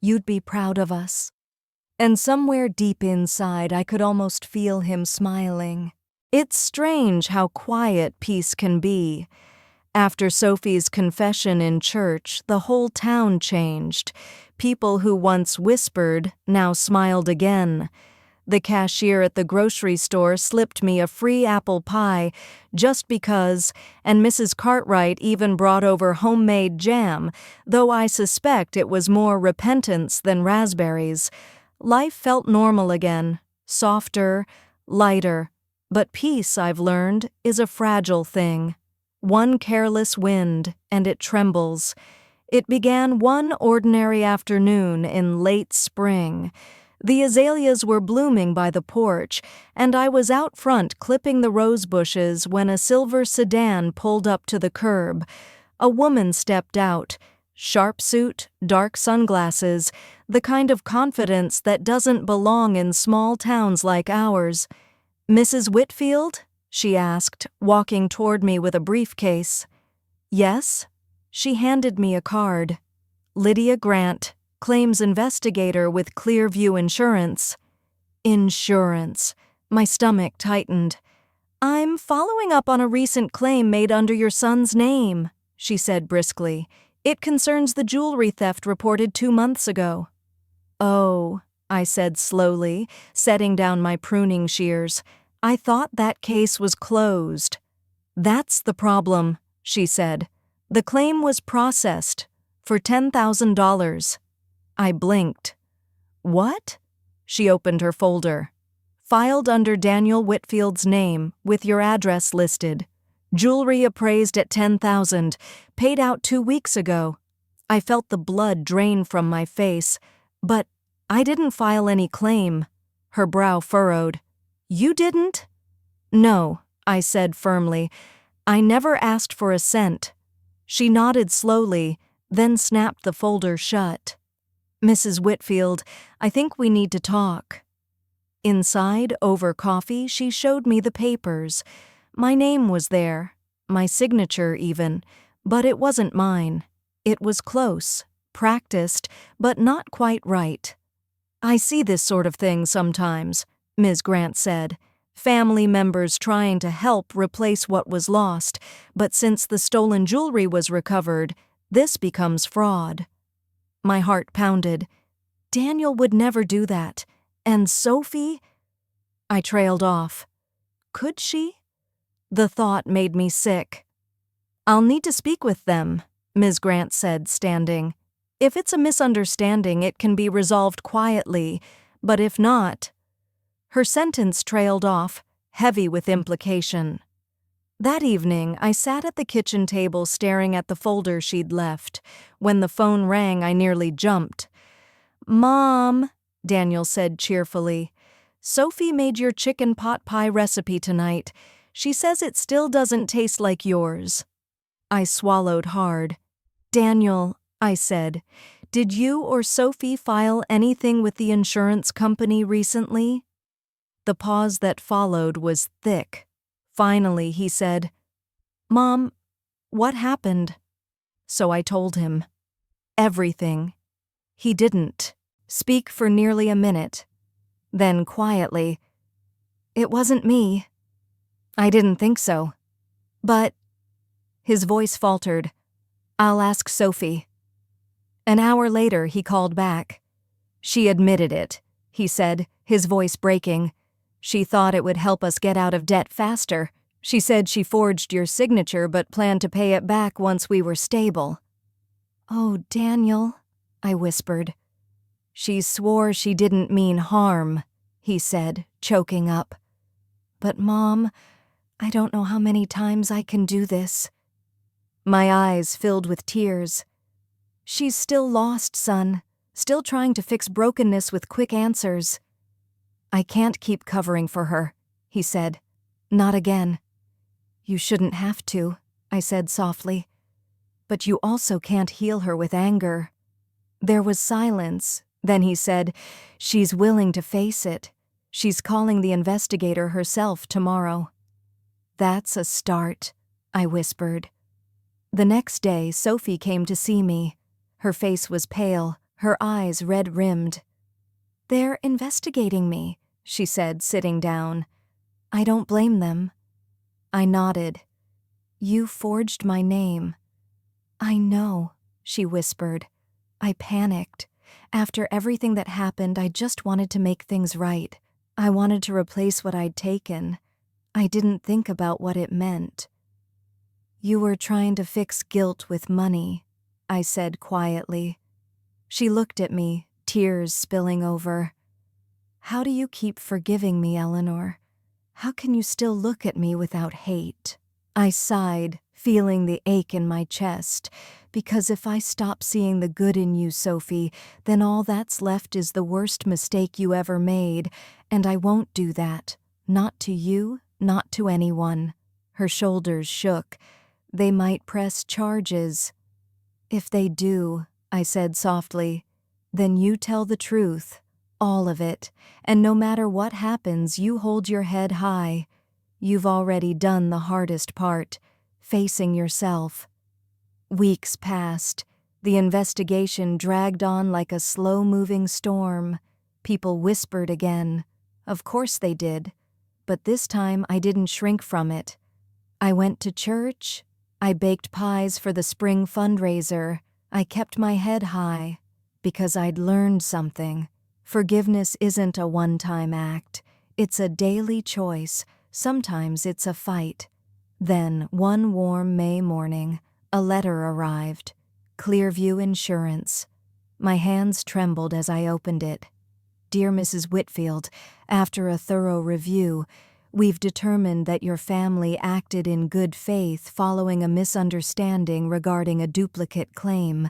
Speaker 1: You'd be proud of us." And somewhere deep inside, I could almost feel him smiling. It's strange how quiet peace can be. After Sophie's confession in church, the whole town changed. People who once whispered now smiled again. The cashier at the grocery store slipped me a free apple pie just because, and Mrs. Cartwright even brought over homemade jam, though I suspect it was more repentance than raspberries. Life felt normal again, softer, lighter, but peace, I've learned, is a fragile thing. One careless wind, and it trembles. It began one ordinary afternoon in late spring. The azaleas were blooming by the porch, and I was out front clipping the rose bushes when a silver sedan pulled up to the curb. A woman stepped out. Sharp suit, dark sunglasses, the kind of confidence that doesn't belong in small towns like ours. "Mrs. Whitfield?" she asked, walking toward me with a briefcase. "Yes?" She handed me a card. "Lydia Grant, claims investigator with Clearview Insurance." Insurance. My stomach tightened. "I'm following up on a recent claim made under your son's name," she said briskly. "It concerns the jewelry theft reported 2 months ago." "Oh," I said slowly, setting down my pruning shears. "I thought that case was closed." "That's the problem," she said. "The claim was processed for $10,000. I blinked. "What?" She opened her folder. "Filed under Daniel Whitfield's name, with your address listed. Jewelry appraised at $10,000, paid out 2 weeks ago." I felt the blood drain from my face. "But I didn't file any claim." Her brow furrowed. "You didn't?" "No," I said firmly. "I never asked for a cent." She nodded slowly, then snapped the folder shut. "Mrs. Whitfield, I think we need to talk." Inside, over coffee, she showed me the papers. My name was there, my signature even, but it wasn't mine. It was close, practiced, but not quite right. "I see this sort of thing sometimes," Ms. Grant said. "Family members trying to help replace what was lost, but since the stolen jewelry was recovered, this becomes fraud." My heart pounded. Daniel would never do that. And Sophie? I trailed off. Could she? The thought made me sick. "I'll need to speak with them," Ms. Grant said, standing. "If it's a misunderstanding, it can be resolved quietly, but if not—" Her sentence trailed off, heavy with implication. That evening, I sat at the kitchen table staring at the folder she'd left. When the phone rang, I nearly jumped. "Mom," Daniel said cheerfully, "Sophie made your chicken pot pie recipe tonight. She says it still doesn't taste like yours." I swallowed hard. "Daniel," I said, "did you or Sophie file anything with the insurance company recently?" The pause that followed was thick. Finally, he said, "Mom, what happened?" So I told him. Everything. He didn't speak for nearly a minute. Then quietly, "It wasn't me. I didn't think so. But—" His voice faltered. "I'll ask Sophie." An hour later, he called back. "She admitted it," he said, his voice breaking. "She thought it would help us get out of debt faster. She said she forged your signature but planned to pay it back once we were stable." "Oh, Daniel," I whispered. "She swore she didn't mean harm," he said, choking up. "But Mom, I don't know how many times I can do this." My eyes filled with tears. "She's still lost, son, still trying to fix brokenness with quick answers." "I can't keep covering for her," he said. "Not again." "You shouldn't have to," I said softly. "But you also can't heal her with anger." There was silence, Then he said, "She's willing to face it. She's calling the investigator herself tomorrow." "That's a start," I whispered. The next day, Sophie came to see me. Her face was pale, her eyes red-rimmed. "They're investigating me," she said, sitting down. "I don't blame them." I nodded. "You forged my name." "I know," she whispered. I panicked. After everything that happened, I just wanted to make things right. I wanted to replace what I'd taken. I didn't think about what it meant. "You were trying to fix guilt with money," I said quietly. She looked at me, tears spilling over. "How do you keep forgiving me, Eleanor? How can you still look at me without hate?" I sighed, feeling the ache in my chest, because if I stop seeing the good in you, Sophie, then all that's left is the worst mistake you ever made, and I won't do that. Not to you, not to anyone. Her shoulders shook. "They might press charges." "If they do," I said softly, "then you tell the truth, all of it, and no matter what happens, you hold your head high. You've already done the hardest part, facing yourself." Weeks passed. The investigation dragged on like a slow-moving storm. People whispered again. Of course they did. But this time I didn't shrink from it. I went to church. I baked pies for the spring fundraiser. I kept my head high because I'd learned something. Forgiveness isn't a one-time act. It's a daily choice. Sometimes it's a fight. Then, one warm May morning, a letter arrived. Clearview Insurance. My hands trembled as I opened it. "Dear Mrs. Whitfield, after a thorough review, we've determined that your family acted in good faith following a misunderstanding regarding a duplicate claim.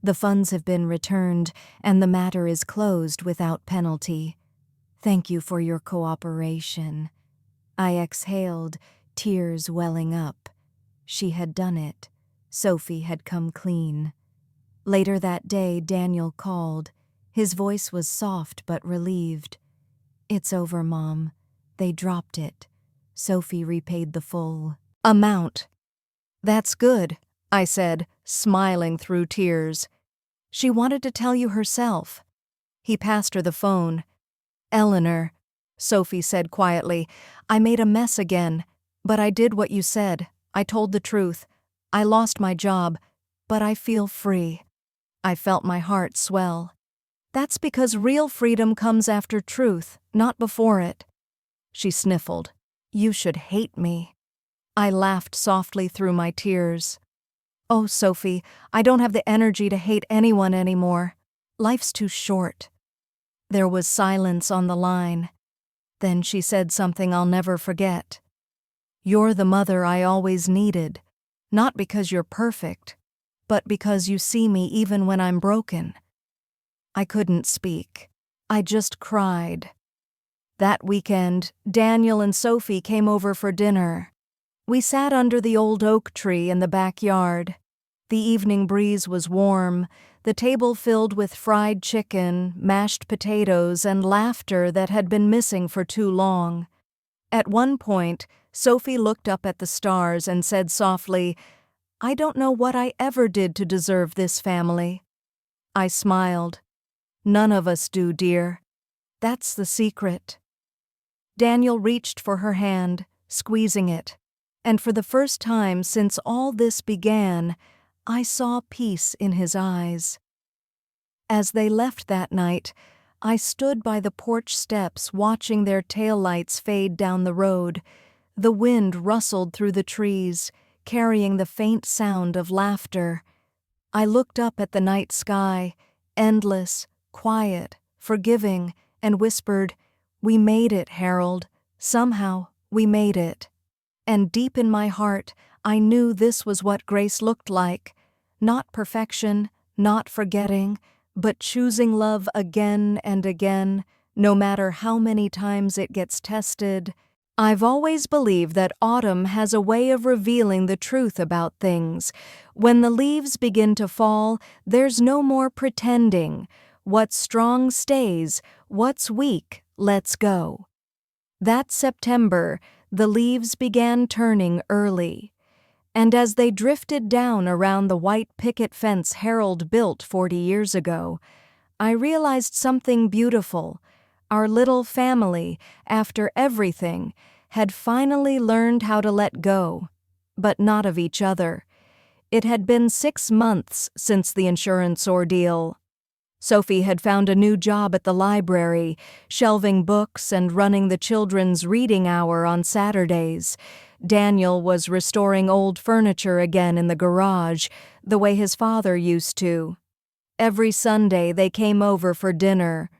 Speaker 1: The funds have been returned, and the matter is closed without penalty. Thank you for your cooperation." I exhaled, tears welling up. She had done it. Sophie had come clean. Later that day, Daniel called. His voice was soft but relieved. "It's over, Mom. They dropped it. Sophie repaid the full amount." "That's good," I said, smiling through tears. "She wanted to tell you herself." He passed her the phone. "Eleanor," Sophie said quietly, "I made a mess again, but I did what you said. I told the truth. I lost my job, but I feel free." I felt my heart swell. "That's because real freedom comes after truth, not before it." She sniffled. "You should hate me." I laughed softly through my tears. "Oh, Sophie, I don't have the energy to hate anyone anymore. Life's too short." There was silence on the line. Then she said something I'll never forget. "You're the mother I always needed, not because you're perfect, but because you see me even when I'm broken." I couldn't speak. I just cried. That weekend, Daniel and Sophie came over for dinner. We sat under the old oak tree in the backyard. The evening breeze was warm, the table filled with fried chicken, mashed potatoes, and laughter that had been missing for too long. At one point, Sophie looked up at the stars and said softly, "I don't know what I ever did to deserve this family." I smiled. "None of us do, dear. That's the secret." Daniel reached for her hand, squeezing it, and for the first time since all this began, I saw peace in his eyes. As they left that night, I stood by the porch steps watching their taillights fade down the road. The wind rustled through the trees, carrying the faint sound of laughter. I looked up at the night sky, endless, quiet, forgiving, and whispered, "We made it, Harold. Somehow, we made it." And deep in my heart, I knew this was what grace looked like. Not perfection, not forgetting, but choosing love again and again, no matter how many times it gets tested. I've always believed that autumn has a way of revealing the truth about things. When the leaves begin to fall, there's no more pretending. What's strong stays, what's weak lets go. That September, the leaves began turning early, and as they drifted down around the white picket fence Harold built 40 years ago, I realized something beautiful. Our little family, after everything, had finally learned how to let go, but not of each other. It had been 6 months since the insurance ordeal. Sophie had found a new job at the library, shelving books and running the children's reading hour on Saturdays. Daniel was restoring old furniture again in the garage, the way his father used to. Every Sunday they came over for dinner.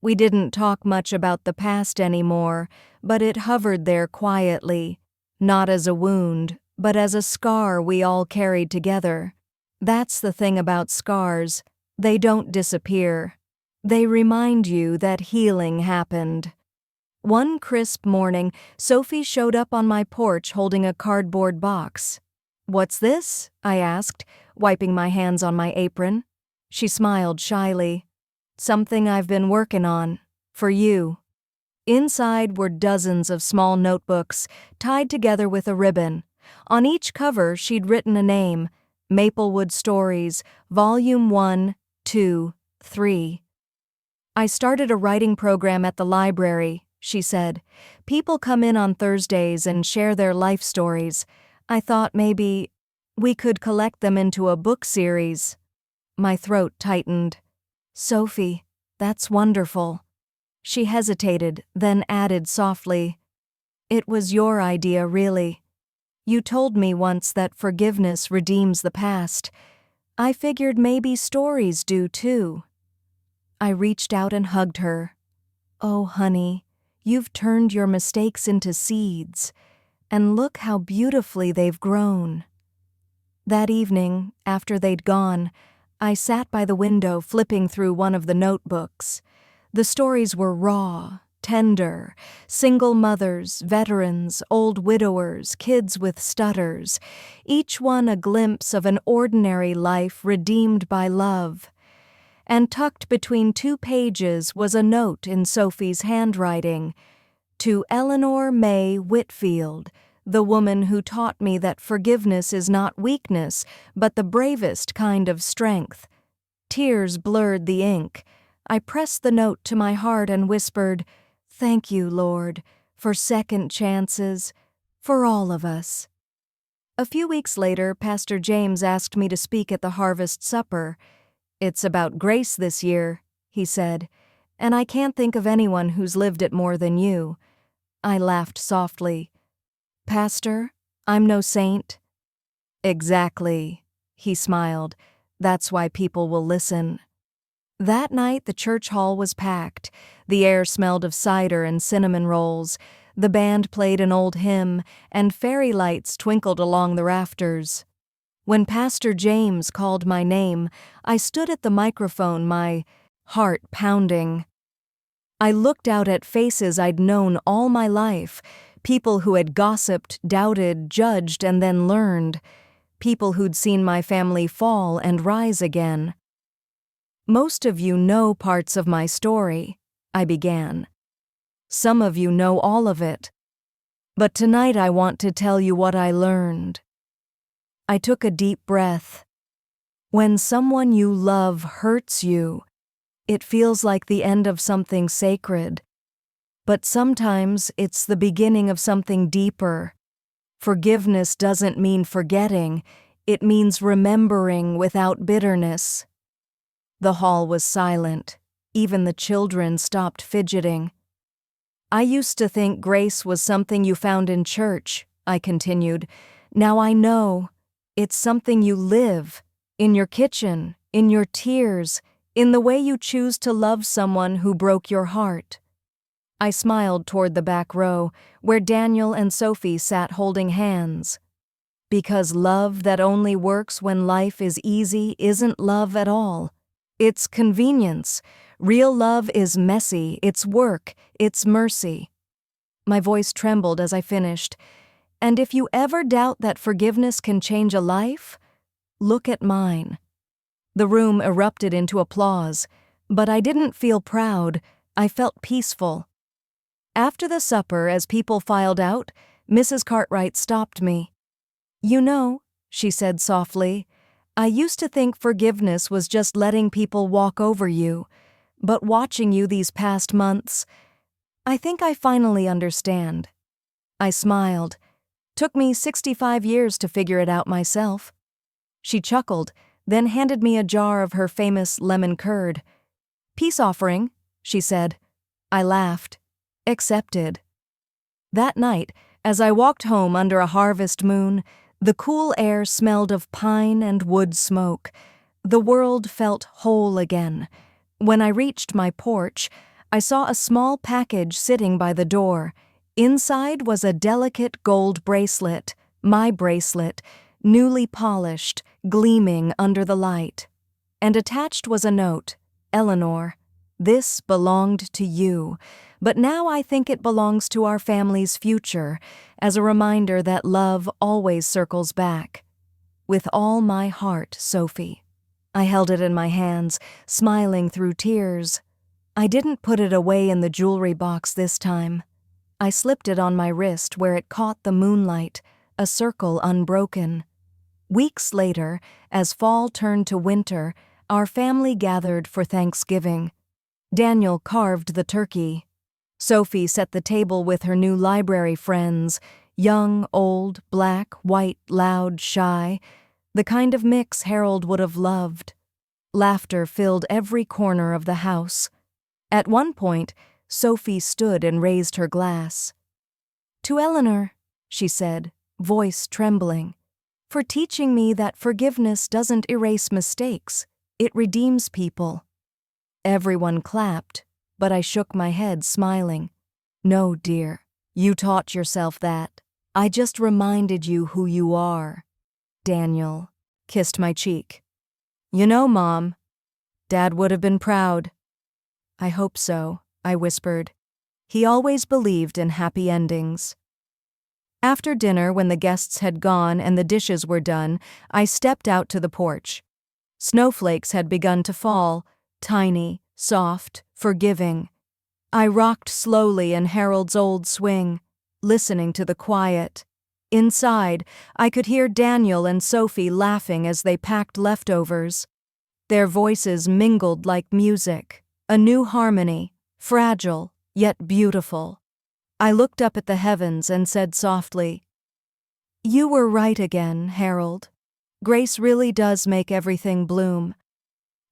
Speaker 1: We didn't talk much about the past anymore, but it hovered there quietly, not as a wound, but as a scar we all carried together. That's the thing about scars. They don't disappear. They remind you that healing happened. One crisp morning, Sophie showed up on my porch holding a cardboard box. "What's this?" I asked, wiping my hands on my apron. She smiled shyly. "Something I've been working on. For you." Inside were dozens of small notebooks, tied together with a ribbon. On each cover she'd written a name: Maplewood Stories, Volume 1, 2, 3. "I started a writing program at the library," she said. "People come in on Thursdays and share their life stories. I thought maybe we could collect them into a book series." My throat tightened. "Sophie, that's wonderful." She hesitated, then added softly, "It was your idea, really. You told me once that forgiveness redeems the past. I figured maybe stories do too." I reached out and hugged her. "Oh, honey, you've turned your mistakes into seeds, and look how beautifully they've grown." That evening, after they'd gone, I sat by the window flipping through one of the notebooks. The stories were raw, tender, single mothers, veterans, old widowers, kids with stutters, each one a glimpse of an ordinary life redeemed by love. And tucked between 2 pages was a note in Sophie's handwriting: "To Eleanor Mae Whitfield, the woman who taught me that forgiveness is not weakness, but the bravest kind of strength." Tears blurred the ink. I pressed the note to my heart and whispered, "Thank you, Lord, for second chances, for all of us." A few weeks later, Pastor James asked me to speak at the Harvest Supper. "It's about grace this year," he said, "and I can't think of anyone who's lived it more than you." I laughed softly. "Pastor, I'm no saint." "Exactly," he smiled. "That's why people will listen." That night the church hall was packed. The air smelled of cider and cinnamon rolls. The band played an old hymn, and fairy lights twinkled along the rafters. When Pastor James called my name, I stood at the microphone, my heart pounding. I looked out at faces I'd known all my life, people who had gossiped, doubted, judged, and then learned, people who'd seen my family fall and rise again. "Most of you know parts of my story," I began. "Some of you know all of it. But tonight I want to tell you what I learned." I took a deep breath. When someone you love hurts you, it feels like the end of something sacred. But sometimes it's the beginning of something deeper. Forgiveness doesn't mean forgetting, it means remembering without bitterness. The hall was silent. Even the children stopped fidgeting. "I used to think grace was something you found in church," I continued. "Now I know. It's something you live, in your kitchen, in your tears, in the way you choose to love someone who broke your heart." I smiled toward the back row, where Daniel and Sophie sat holding hands. Because love that only works when life is easy isn't love at all. It's convenience. Real love is messy, it's work, it's mercy. My voice trembled as I finished. And if you ever doubt that forgiveness can change a life, look at mine. The room erupted into applause. But I didn't feel proud, I felt peaceful. After the supper, as people filed out, Mrs. Cartwright stopped me. "You know," she said softly, "I used to think forgiveness was just letting people walk over you, but watching you these past months, I think I finally understand." I smiled. "Took me 65 years to figure it out myself." She chuckled, then handed me a jar of her famous lemon curd. "Peace offering," she said. I laughed. Accepted. That night, as I walked home under a harvest moon, the cool air smelled of pine and wood smoke. The world felt whole again. When I reached my porch, I saw a small package sitting by the door. Inside was a delicate gold bracelet, my bracelet, newly polished, gleaming under the light. And attached was a note, "Eleanor, this belonged to you, but now I think it belongs to our family's future, as a reminder that love always circles back. With all my heart, Sophie." I held it in my hands, smiling through tears. I didn't put it away in the jewelry box this time. I slipped it on my wrist where it caught the moonlight, a circle unbroken. Weeks later, as fall turned to winter, our family gathered for Thanksgiving. Daniel carved the turkey. Sophie set the table with her new library friends, young, old, black, white, loud, shy, the kind of mix Harold would have loved. Laughter filled every corner of the house. At one point, Sophie stood and raised her glass. "To Eleanor," she said, voice trembling, "for teaching me that forgiveness doesn't erase mistakes, it redeems people." Everyone clapped, but I shook my head, smiling. "No, dear, you taught yourself that. I just reminded you who you are." Daniel kissed my cheek. "You know, Mom, Dad would have been proud." "I hope so," I whispered. He always believed in happy endings. After dinner, when the guests had gone and the dishes were done, I stepped out to the porch. Snowflakes had begun to fall, tiny, soft, forgiving. I rocked slowly in Harold's old swing, listening to the quiet. Inside, I could hear Daniel and Sophie laughing as they packed leftovers. Their voices mingled like music, a new harmony, fragile, yet beautiful. I looked up at the heavens and said softly, "You were right again, Harold. Grace really does make everything bloom."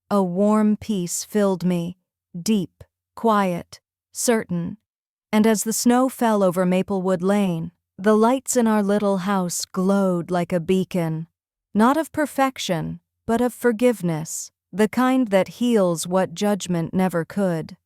Speaker 1: A warm peace filled me, deep, quiet, certain. And as the snow fell over Maplewood Lane, the lights in our little house glowed like a beacon, not of perfection, but of forgiveness, the kind that heals what judgment never could.